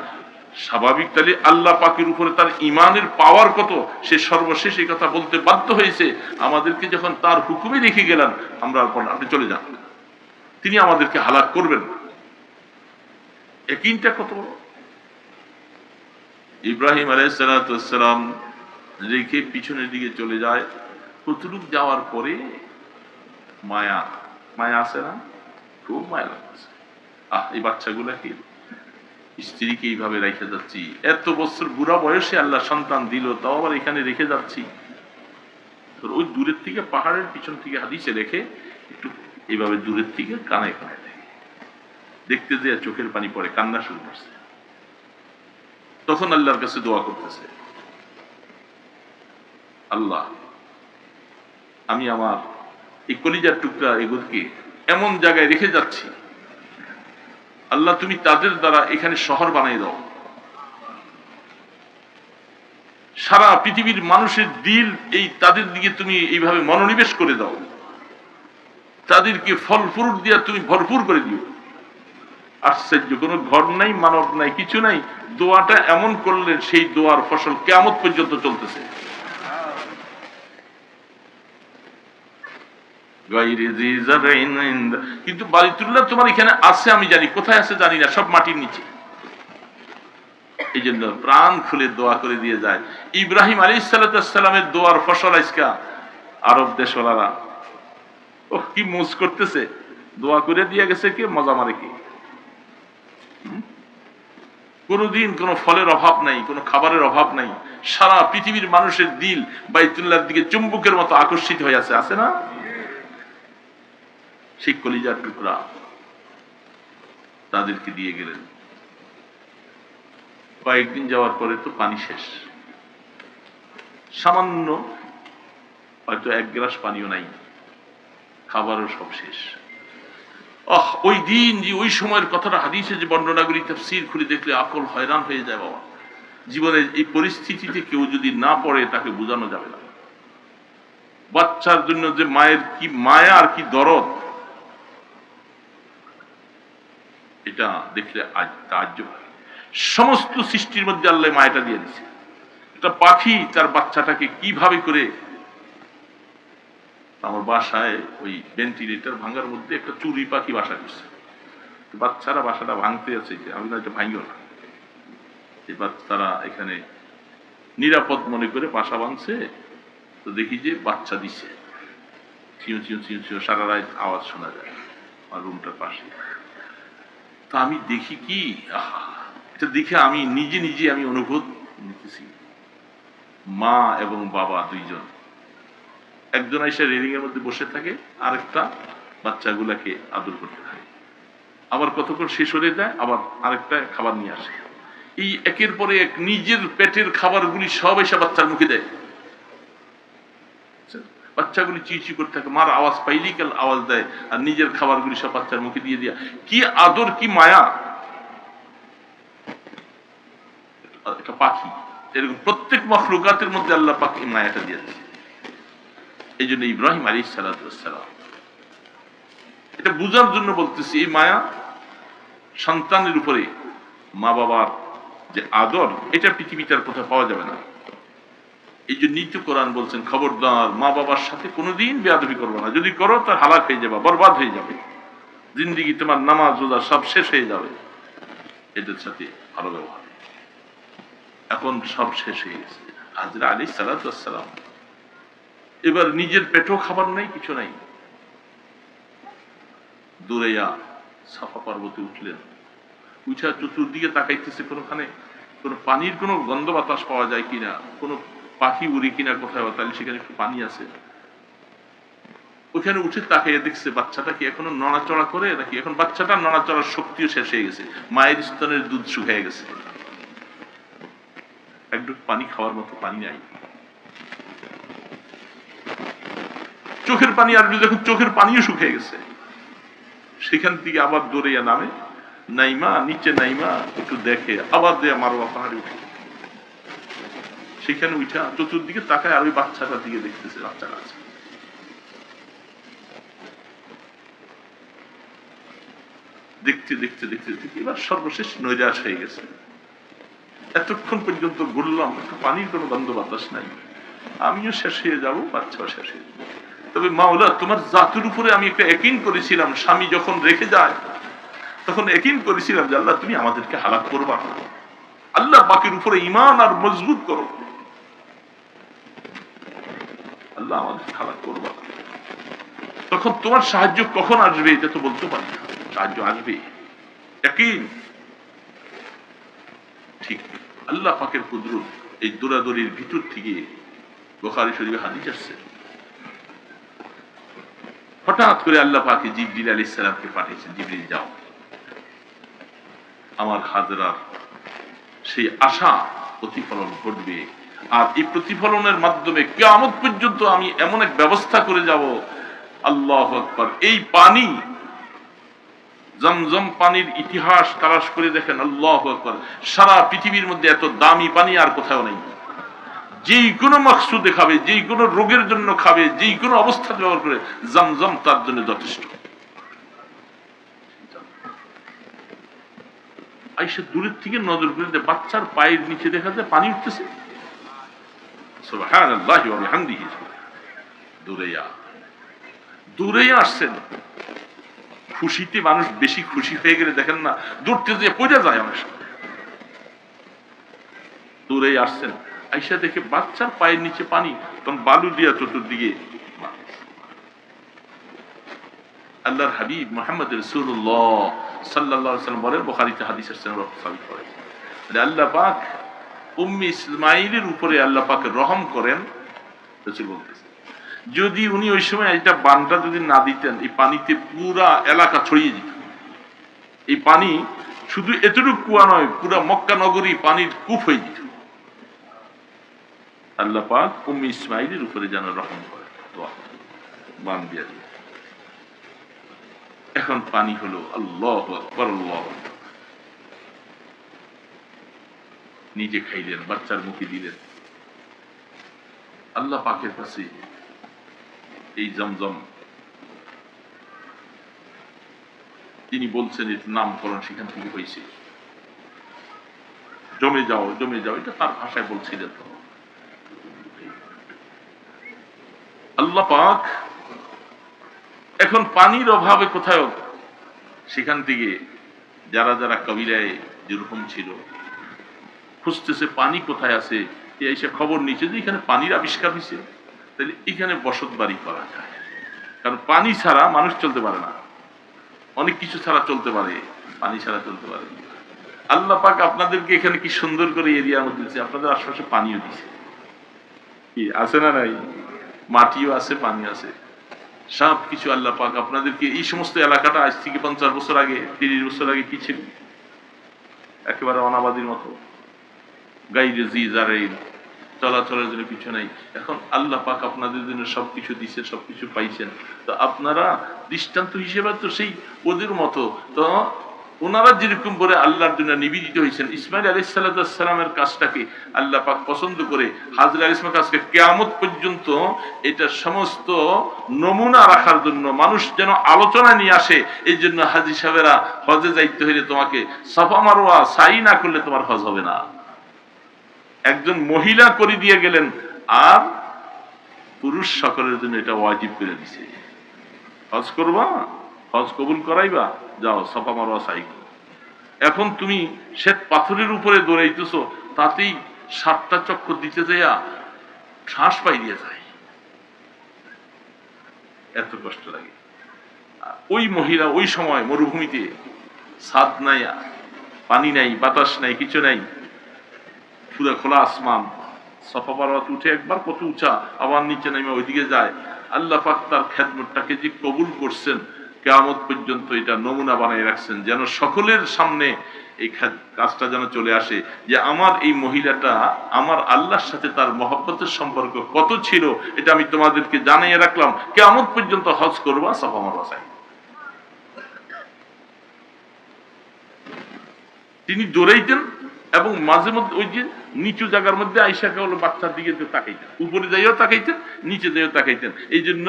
স্বাভাবিক তাহলে আল্লাহ পাকের উপরে তার ঈমানের পাওয়ার কত, সে সর্বশেষ এই কথা বলতে বাধ্য হয়েছে, আমাদেরকে যখন তার হুকুমে রেখে গেলেন, আমরা আপনি চলে যান, তিনি আমাদেরকে হালাক করবেন। ইয়াকিনটা কত বড়! ইব্রাহিম আলাইহিস সালাম রেখে পিছনের দিকে চলে যায়। কতটুক যাওয়ার পরে মায়া মায়া আছে না, খুব মায়া লাগছে। এই বাচ্চাগুলাকে, স্ত্রীকে এইভাবে রেখে যাচ্ছি, এত বছর বুড়া বয়সে আল্লাহ সন্তান দিল, তাও আবার এখানে রেখে যাচ্ছি। ওই দূরের থেকে, পাহাড়ের পিছন থেকে হাদিসে রেখে একটু এইভাবে দূরের থেকে কানে কানে দেখতে যে চোখের পানি পড়ে, কান্না শুরু করছে। তখন আল্লাহর কাছে দোয়া করতেছে, আল্লাহ আমি আমার এই কলিজার টুকরা এগুলোকে এমন জায়গায় রেখে যাচ্ছি, আল্লাহ তুমি তাদের দ্বারা এখানে শহর বানিয়ে দাও। সারা পৃথিবীর মানুষের দিল এই তাদের দিকে তুমি এইভাবে মনোনিবেশ করে দাও, তাদেরকে ফল ফ্রুট দিয়া তুমি ভরপুর করে দিও। আশ্চর্য, কোনো ঘর নাই, মানব নাই, কিছু নাই, দোয়াটা এমন করলেন সেই দোয়ার ফসল কিয়ামত পর্যন্ত চলতেছে। কিন্তু বাইতুল্লাহ তোমার এখানে আছে, আমি জানি, কোথায় আছে জানি না, সব মাটির নিচে। এই জন্য প্রাণ খুলে দোয়া করে দিয়ে যায়। ইব্রাহিম আলাইহিস সালামের দোয়ার ফসল আজকা আরব দেশওয়ালারা কি মুজ করতেছে, দোয়া করে দিয়ে গেছে, কে মজা মারে কে। কোনদিন কোনো ফলের অভাব নাই, কোনো খাবারের অভাব নাই, সারা পৃথিবীর মানুষের দিল বাইতুল্লাহর দিকে চুম্বকের মতো আকর্ষিত হয়ে আছে, আছে না? সেই কলিজার টুকরা তাদেরকে দিয়ে গেলেন। কয়েকদিন যাওয়ার পরে তো পানি শেষ, সামান্য হয়তো এক গ্লাস পানিও নাই, খাবারও সব শেষ। ওই দিন যে ওই সময়ের কথাটা হাদিসে যে বর্ণনাগুলি তাফসীর খুলে দেখলে আকল হয়রান হয়ে যায়। বাবা, জীবনের এই পরিস্থিতিতে কেউ যদি না পড়ে তাকে বোঝানো যাবে না। বাচ্চার জন্য যে মায়ের কি মায়া আর কি দরদ, এটা দেখলে আজ তাজ্জব হয়। সমস্ত সৃষ্টির মধ্যে আল্লাহ মায়াটা দিয়ে দিচ্ছে। একটা পাখি তার বাচ্চাটাকে কিভাবে করে, আমার বাসায় ওই ভেন্টিলেটর ভাঙার মধ্যে একটা চুরি পাখি বাসা করছে, বাচ্চারা বাসাটা ভাঙতে আছে, যে আমি না এটা ভাঙিও না, এবার তারা এখানে নিরাপদ মনে করে বাসা ভাঙছে। তো দেখি যে বাচ্চা দিছে, চিউ চিউ চিউ চিউ সারা রাত আওয়াজ শোনা যায় আমার রুমটার পাশে। তা আমি দেখি কি, এটা দেখে আমি নিজে নিজে আমি অনুভব নিতেছি, মা এবং বাবা দুইজন, একজন এসে রেলিং এর মধ্যে বসে থাকে, আরেকটা বাচ্চাগুলাকে আদর করতে থাকে। আবার কতক্ষণ শেষ হয়ে যায়, আবার আরেকটা খাবার নিয়ে আসে। এই একের পরে এক নিজের পেটের খাবারগুলি সব এসে বাচ্চার মুখে দেয়। বাচ্চাগুলি চিচি করতে থাকে, মার আওয়াজ পাইলেই কাল আওয়াজ দেয়, আর নিজের খাবারগুলি সব বাচ্চার মুখে দিয়ে দিয়া। কি আদর, কি মায়া! একটা পাখি এরকম প্রত্যেক মাখলুকাতের মধ্যে আল্লাহ পাক এই মায়াটা দিয়েছে। এই জন্য ইব্রাহিম আলাইহিস সালাম, এটা বুঝার জন্য বলতেছি, এই মায়া সন্তানের উপরে মা বাবার যে আদর, এটা পৃথিবীতে আর কোথাও পাওয়া যাবে না। এই জন্য নীতি কোরআন বলছেন, খবরদার মা বাবার সাথে কোনোদিন বেয়াদবি করবে না। যদি করো তার হালাক হয়ে যাবে, বরবাদ হয়ে যাবে, জিন্দিগি তোমার নামাজ রোজা সব শেষ হয়ে যাবে। এদের সাথে ভালো ব্যবহার। এখন সব শেষ হয়ে গেছে। হাজরা আলাইহিস সালাম এবার নিজের পেটও খাবার নাই, কিছু নাই। দৌড়াইয়া সাফা পর্বতে উঠলেন। উঠা চতুর্দিকে তাকাইতেছে, কোনোখানে কোনো পানির কোনো গন্ধ বাতাস পাওয়া যায় কিনা, কোনো পাখি উড়ি কিনা কোথাও, তাহলে সেখানে একটু পানি আছে। ওখানে উঠে তাকাইয়া দেখছে বাচ্চাটা কি এখনো নড়াচড়া করে নাকি, এখন বাচ্চাটা নড়াচড়ার শক্তিও শেষ হয়ে গেছে, মায়ের স্তনের দুধ শুকিয়ে গেছে, একটু পানি খাওয়ার মতো পানি নাই। চোখের পানি আসবে, দেখুন চোখের পানিও শুকিয়ে গেছে। সেখান থেকে আবার দৌড়াইয়া নামে, নাইমা নিচে নাইমা একটু দেখে, আবার দেয়া মারোয়া পাহাড়ে উঠে। সেখানে উঠা চতুর্দিকে তাকায়, আর ওই বাচ্চাটার দিকে দেখতেছে, বাচ্চাটা আছে। দেখতে দেখতে দেখতে দেখতে এবার সর্বশেষ নৈরাশ হয়ে গেছে। এতক্ষণ পর্যন্ত ঘুরলাম, একটু পানির কোনো গন্ধ বাতাস নাই, আমিও শেষ হয়ে যাবো, বাচ্চাও শেষ হয়ে যাবো। তবে মাওলা, তোমার জাতের উপরে আমি একটা ইয়াকিন করেছিলাম, স্বামী যখন রেখে যায় তখন ইয়াকিন করেছিলাম যে আল্লাহ তুমি আমাদেরকে হালাক করবা না, আল্লাহ বাকির উপরে ঈমান আর মজবুত করো, আল্লাহ আমাদের হালাক করবা। তখন তোমার সাহায্য কখন আসবে এটা তো বলতে পারি না, সাহায্য আসবে ইয়াকিন। ঠিক আল্লাহ পাকের কুদরত, এই দৌড়াদৌড়ির ভিতর থেকে বুখারী শরীফে হাদিস আসছে, হঠাৎ করে আল্লাহ পাকে জিবরিল আলাইহিস সালামকে পাঠিয়েছেন, জিবরিল যাও, আমার হাজরার সেই আশা প্রতিফলন ঘটবে, আর এই প্রতিফলনের মাধ্যমে কিয়ামত পর্যন্ত আমি এমন এক ব্যবস্থা করে যাব। আল্লাহু আকবার! এই পানি, জমজম পানির ইতিহাস তালাশ করে দেখেন, আল্লাহু আকবার, সারা পৃথিবীর মধ্যে এত দামি পানি আর কোথাও নেই। যেই কোনো মাকসুদে খাবে, যেই কোনো রোগের জন্য খাবে, যেই কোনো অবস্থা ব্যবহার করে, জমজম তার জন্য যথেষ্ট। আইসা দূরের থেকে নজর করে বাচ্চার পায়ের নিচে দেখা যায় পানি উঠতেছে। সুবহানাল্লাহি ওয়া বিহামদিহি। দূরে আসছেন। খুশিতে মানুষ বেশি খুশি হয়ে গেলে দেখেন না, দূরতে যে পড়ে যায় অনেক সময়। দূরে আসছেন, আইসা দেখে বাচ্চার পায়ের নিচে পানি, তখন বালু দিয়া চতুর্দিকে। আল্লাহর হাবিব মুহাম্মদ রাসূলুল্লাহ সাল্লাল্লাহু আলাইহি ওয়াসাল্লাম বলেন, বুখারীতে হাদিস আছে, সাবিত করে, আল্লাহ পাক উম্মে ইসমাঈলের উপরে আল্লাহ পাক রহম করেন। রাসূল বলতেছে, যদি উনি ওই সময় এটা বানটা যদি না দিতেন, এই পানিতে পুরা এলাকা ছড়িয়ে যেত। এই পানি শুধু এতটুকু কুয়া নয়, পুরা মক্কা নগরী পানির কূপ হয়ে যেত। আল্লাহ পাক উম্মে ইসমাঈলের উপরে যেন রহম করেন, দোয়া বান দিয়ে। এখন পানি হলো, আল্লাহু আকবার, আল্লাহু আকবার। নিজে খাইলেন, বাচ্চার মুখে দিলেন। আল্লাহ পাকের কাছে এই জমজম তিনি বলছেন, এর নামকরণ সেখান থেকে হয়েছে, জমে যাও জমে যাও, এটা তার ভাষায় বলছিলেন। আল্লাহ পাক এখন পানির অভাবে কোথাও, সেখান থেকে যারা যারা কবিলায় যেরকম ছিল খুঁজতেছে পানি কোথায় আছে, এসে খবর নিচ্ছে যে এখানে পানির আবিষ্কার হয়েছে, তাহলে এখানে বসত বাড়ি করা যায়। কারণ পানি ছাড়া মানুষ চলতে পারে না, অনেক কিছু ছাড়া চলতে পারে, পানি ছাড়া চলতে পারে। আল্লাহ পাক আপনাদেরকে এখানে কি সুন্দর করে এরিয়ার মধ্যে দিচ্ছে, আপনাদের আশেপাশে পানিও দিচ্ছে, কি আছে না নাই, মাটিও আছে, পানি আছে। সব কিছু আল্লাহ পাক আপনাদেরকে এই সমস্ত এলাকাটা আজ থেকে 50 বছর আগে 30 বছর আগে কি ছিল? একেবারে অনাবাদীর মতো, গাইরে জি জারাইল, চলাচলের জন্য কিছু নাই। এখন আল্লাহ পাক আপনাদের জন্য সবকিছু দিচ্ছে, সবকিছু পাইছেন। তো আপনারা দৃষ্টান্ত হিসেবে তো সেই ওদের মতো, তো ওনারা যেরকম করে আল্লাহর জন্য নিবেদিত হয়েছেন, ইসমাইল আলাইহিস সালামের কাজটাকে আল্লাহ পাক পছন্দ করে হাজরা আলাইহিস সালামের কাজকে কিয়ামত পর্যন্ত এটা সমস্ত নমুনা রাখার জন্য মানুষ যেন আলোচনা নিয়ে আসে। এই জন্য হাজী সাহেবেরা হজে যাইতে হইলে তোমাকে সাফা মারওয়া সাই না করলে তোমার হজ হবে না। একজন মহিলা করে দিয়ে গেলেন, আর পুরুষ সকলের জন্য এটা ওয়াজিব করে দিছে। হজ করবা, হজ কবুল করাইবা, যাও সাফা মারওয়া সাই। এখন তুমি শ্বেত পাথরের উপরে দৌড়াইতেছো, তাতেই 7টা চক্কর দিতে যাইয়া শ্বাস পাই দিয়ে যায়, এত কষ্ট লাগে। ওই মহিলা ওই সময় মরুভূমিতে, ছাদ নাই, পানি নাই, বাতাস নাই, কিছু নাই, পুরো খোলা আসমান, সাফা মারওয়াতে উঠে একবার কত উঁচা, আবার নিচে নেমে ওইদিকে যায়। আল্লাহ পাক তার খেদমতটাকে যে কবুল করছেন, কিয়ামত পর্যন্ত এটা নমুনা বানিয়ে রাখছেন, যেন সকলের সামনে এই কাজটা যেন চলে আসে যে আমার এই মহিলাটা আমার আল্লাহর সাথে তার মহব্বতের সম্পর্ক কত ছিল, এটা আমি তোমাদেরকে জানিয়ে রাখলাম। কিয়ামত পর্যন্ত হজ করবা, সাফা মারওয়া চাই। তিনি দৌড়াইতেন এবং মাঝে মধ্যে ওই যে নিচু জায়গার মধ্যে আইসাকে হলো বাচ্চার দিকে তাকাইতেন, উপরে যাইও তাকাইতেন, নিচে যাইও তাকাইতেন। এই জন্য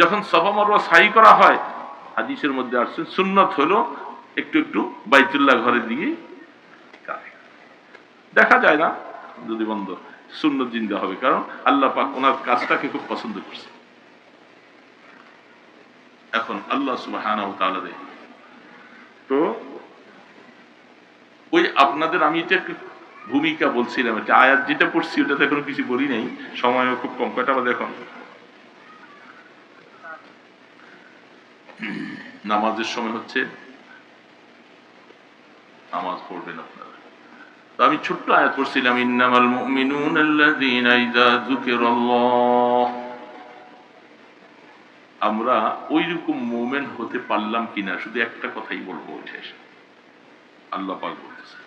যখন সাফা মারওয়া সাই করা হয়, হাদিসের মধ্যে আসছে সুন্নত হলো একটু একটু বাইতুল্লাহ ঘরের দিকে দেখা যায় না, যদি বন্ধ সুন্নত জিন্দা হবে, কারণ আল্লাহ পাক ওনার কাজটাকে খুব পছন্দ করছে। এখন আল্লাহ সুবহানাহু ওয়া তাআলা তো ওই আপনাদের আমি এটা ভূমিকা বলছিলাম, একটা আয়াত যেটা পড়ছি ওটাতে এখনো কিছু বলি নাই, সময়ও খুব কম। কয়টা বাজে এখন? নামাজের সময় হচ্ছে, নামাজ পড়বেন আপনারা। তো আমি ছোট্ট আয়াত পড়ছিলাম, ইন্নামাল মুমিনুনা আল্লাযীনা ইযা যুকিরাল্লাহ। আমরা ওই রকম মুমিন হতে পারলাম কিনা, শুধু একটা কথাই বলবো, ওইটা আল্লাহ পাক বলতেছে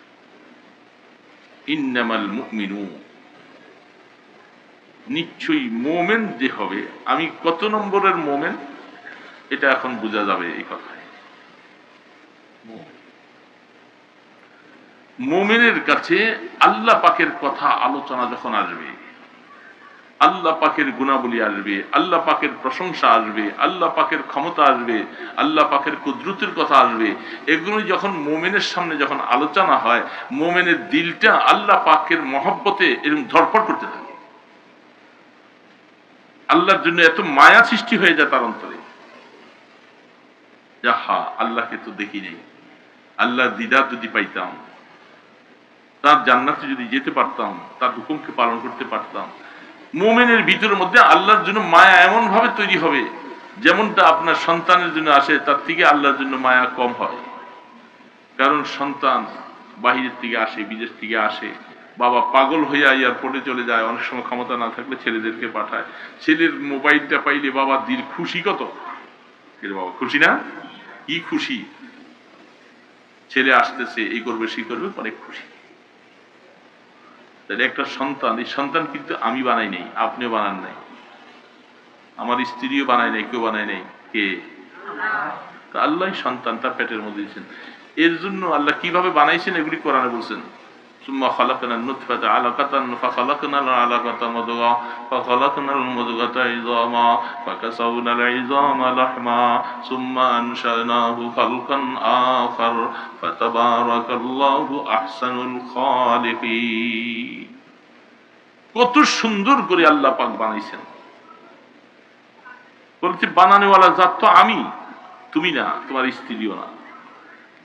ইন্নামাল মুমিনুন, নিশ্চয়ই মুমিন যে হবে। আমি কত নম্বরের মুমিন এটা এখন বোঝা যাবে এই কথায়। মুমিনের কাছে আল্লাহ পাকের কথা আলোচনা যখন আসবে, আল্লাহ পাকের গুণাবলী আসবে, আল্লাহ পাকের প্রশংসা আসবে, আল্লাহ পাকের ক্ষমতা আসবে, আল্লাহ পাকের কুদরতের কথা আসবে, এগুলো যখন মুমিনের সামনে যখন আলোচনা হয়, মুমিনের দিলটা আল্লাহ পাকের মহব্বতে এরকম ধড়ফড় করতে থাকে। আল্লাহর জন্য এত মায়া সৃষ্টি হয়ে যায় তার অন্তরে, যাহা আল্লাহকে তো দেখি নেই, আল্লাহর দিদার যদি পাইতাম, তার জান্নাতে যদি যেতে পারতাম, তার হুকুমকে পালন করতে পারতাম। মুমিনের ভিতরের মধ্যে আল্লাহর জন্য মায়া এমন ভাবে তৈরি হবে, যেমনটা আপনার সন্তানের জন্য আসে তার থেকে আল্লাহর জন্য মায়া কম হয়। কারণ সন্তান বাহিরের থেকে আসে, বিদেশ থেকে আসে, বাবা পাগল হইয়া এয়ারপোর্টে চলে যায়, অনেক সময় ক্ষমতা না থাকলে ছেলেদেরকে পাঠায়। ছেলের মোবাইলটা পাইলে বাবা দিল খুশি কত, বাবা খুশি না? কি খুশি, ছেলে আসতেছে, এই করবে সেই করবে, অনেক খুশি। তাহলে একটা সন্তান, এই সন্তান কিন্তু আমি বানাই নাই, আপনিও বানান নাই, আমার স্ত্রীও বানায় নাই, কেউ বানায় নাই, কে? আল্লাহ সন্তান তার পেটের মধ্যে দিয়েছেন। এর জন্য আল্লাহ কিভাবে বানাইছেন এগুলি কোরআনে বলছেন, সুম্মা খালাকনান নুতফাতা আলাকাতান ফাখালাকনাল আলাকাতা মুদগা ফাখালাকনাল মুদগাতা ইযামা ফাকাসাউনাল ইযামা লাহমা সুম্মা আনশানাহু খালকান আখার ফাতাবারাকাল্লাহু আহসানুল খালিকিন। কত সুন্দর করে আল্লাহ পাক বানাইছেন। বলছে বানানোওয়ালা জাত তো আমি, তুমি না, তোমার স্ত্রীও না।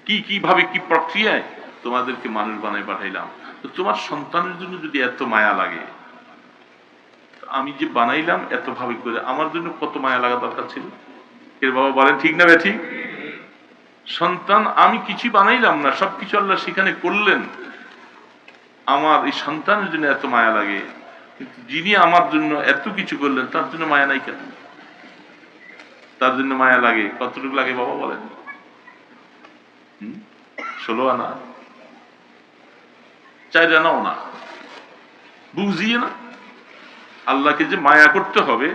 কি কিভাবে কি প্রক্রিয়ায় তোমাদেরকে মানুষ বানাই পাঠাইলাম। তো তোমার সন্তানের জন্য যদি এত মায়া লাগে, আমি যে বানাইলাম এত ভাবে করে, আমার জন্য কত মায়া লাগা দরকার ছিল। এর বাবা বলেন ঠিক না ঠিক? সন্তান আমি কিছু বানাইলাম না, সবকিছু আল্লাহ সেখানে করলেন, আমার এই সন্তানের জন্য এত মায়া লাগে, কিন্তু যিনি আমার জন্য এত কিছু করলেন তার জন্য মায়া নাই কেন? তার জন্য মায়া লাগে। কতটুকু লাগে বাবা বলেন? 16 আনা, 4 আনাও না। বুঝিয়ে না আল্লাহকে যে মায়া করতে হবে,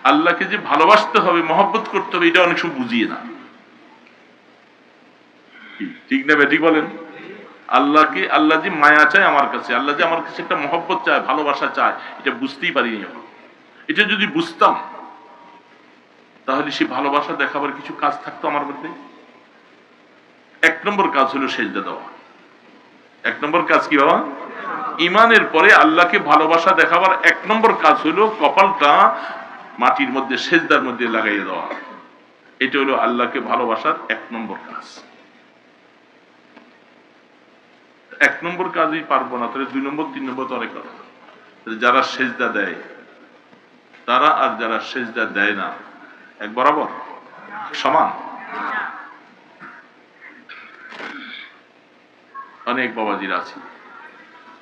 আল্লাহকে যে ভালোবাসতে হবে, মহব্বত করতে হবে, এটা অনেক সময় বুঝিয়ে না। ঠিক না বেঠিক বলেন? আল্লাহকে, আল্লাহ যে মায়া চায় আমার কাছে, আল্লাহ যে আমার কাছে একটা মহব্বত চায়, ভালোবাসা চায়, এটা বুঝতেই পারিনি এখন। এটা যদি বুঝতাম তাহলে সে ভালোবাসা দেখাবার কিছু কাজ থাকতো আমার মধ্যে। 1 নম্বর কাজ হলো সেজদা দেওয়া। 1 নম্বর কাজ কি বাবা? ইমানের পরে আল্লাহকে ভালোবাসা দেখাবার 1 নম্বর কাজ হলো কপালটা মাটির মধ্যে, সেজদার মধ্যে লাগাইয়ে দেওয়া। এটা হলো আল্লাহকে ভালোবাসার 1 নম্বর কাজ। 1 নম্বর কাজই পারবো না, তাহলে 2 নম্বর 3 নম্বর তো অনেক কথা। যারা সেজদা দেয় তারা আর যারা সেজদা দেয় না এক বরাবর, সমান। অনেক বাবাজিরা আছি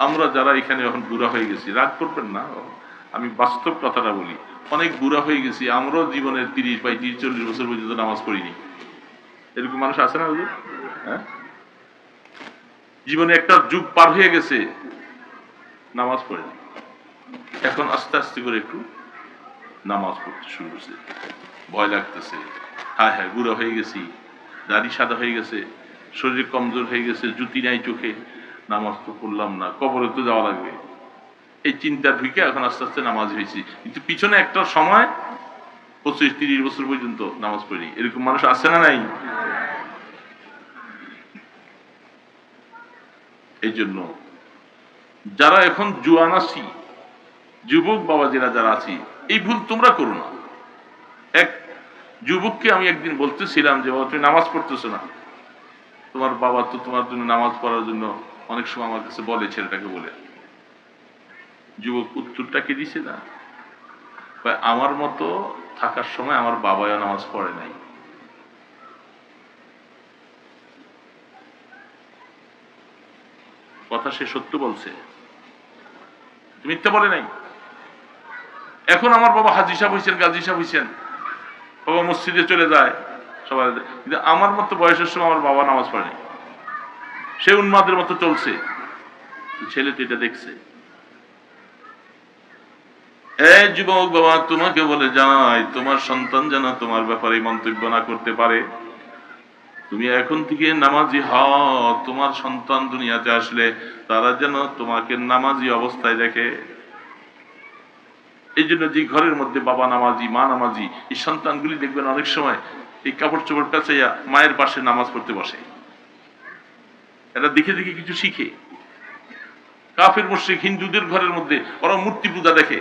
আমরা যারা এখানে এখন বুড়া হয়ে গেছি, রাগ করবেন না, আমি বাস্তব কথাটা বলি, অনেক বুড়া হয়ে গেছি, আমরাও জীবনের 30-40 বছর পর্যন্ত নামাজ পড়িনি। এরকম মানুষ আছে না? হ্যাঁ, জীবনে একটা যুগ পার হয়ে গেছে, নামাজ পড়েনি। এখন আস্তে আস্তে করে একটু নামাজ পড়তে শুরু করছে, ভয় লাগতেছে, হ্যাঁ হ্যাঁ বুড়া হয়ে গেছি, দাড়ি সাদা হয়ে গেছে, শরীর কমজোর হয়ে গেছে, জুতি নাই চোখে, নামাজ তো পড়লাম না, কবরে তো যাওয়া লাগবে, এই চিন্তা ঢুকে এখন আস্তে আস্তে নামাজ হয়েছি। কিন্তু পিছনে একটা সময় 25-30 বছর পর্যন্ত নামাজ পড়ি, এরকম মানুষ আছে না নাই? এই জন্য যারা এখন জুয়ান আছি, যুবক বাবাজিরা যারা আছি, এই ভুল তোমরা করো না। এক যুবককে আমি একদিন বলতেছিলাম যে বাবা তুমি নামাজ পড়তেছো না, তোমার বাবা তো তোমার জন্য নামাজ পড়ার জন্য অনেক সময় আমার কাছে বলে, ছেলেটাকে বলে। যুবক উত্তরটা কি দিছে না, আমার মতো থাকার সময় আমার বাবাও নামাজ পড়ে নাই। কথা সে সত্য বলছে, মিথ্যা বলে নাই। এখন আমার বাবা হাজী সাহেব হয়েছেন, গাজী সাহেব হয়েছেন, বাবা মসজিদে চলে যায় সবাই, কিন্তু আমার মতো বয়সের সময় আমার বাবা নামাজ পড়েনি, সে উন্মাদের মতো চলছে। ছেলে তো এটা দেখছে। এই যুবক বাবা, তোমাকে বলে যাই, তোমার সন্তান যেন তোমার ব্যাপারে মন্তব্য না করতে পারে। তুমি এখন থেকে নামাজি হও, তোমার সন্তান দুনিয়াতে আসলে তারা যেন তোমাকে নামাজি অবস্থায় দেখে। এই জন্য যে ঘরের মধ্যে বাবা নামাজি, মা নামাজি, এই সন্তানগুলি দেখবেন অনেক সময় এই কাপড় চোপড় পেঁচাইয়া মায়ের পাশে নামাজ পড়তে বসে। এটা দেখে দেখে কিছু শিখে। কাফের মুশরিক হিন্দুদের ঘরের মধ্যে ওরা মূর্তি পূজা দেখে,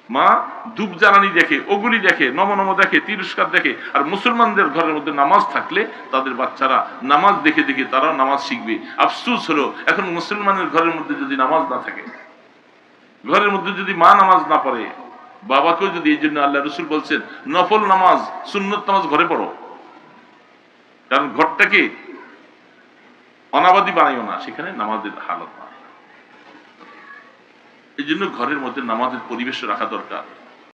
মা ধূপ জ্বালানি দেখে, ওগুলি দেখে, নম নম দেখে, তিরস্কার দেখে। আর মুসলমানদের ঘরের মধ্যে নামাজ থাকলে তাদের বাচ্চারা নামাজ দেখে দেখে তারাও নামাজ শিখবে। আফসোস হলো এখন মুসলমানের ঘরের মধ্যে যদি নামাজ না থাকে, ঘরের মধ্যে যদি মা নামাজ না পড়ে, বাবাকেও যদি, এই জন্য আল্লাহ রসুল বলছেন নফল নামাজ, সুন্নত নামাজ ঘরে পড়ো, কারণ ঘরটাকে অনাবাদী বানাইও না, সেখানে নামাজের হালত না। এই জন্য ঘরের মধ্যে নামাজের পরিবেশ রাখা দরকার।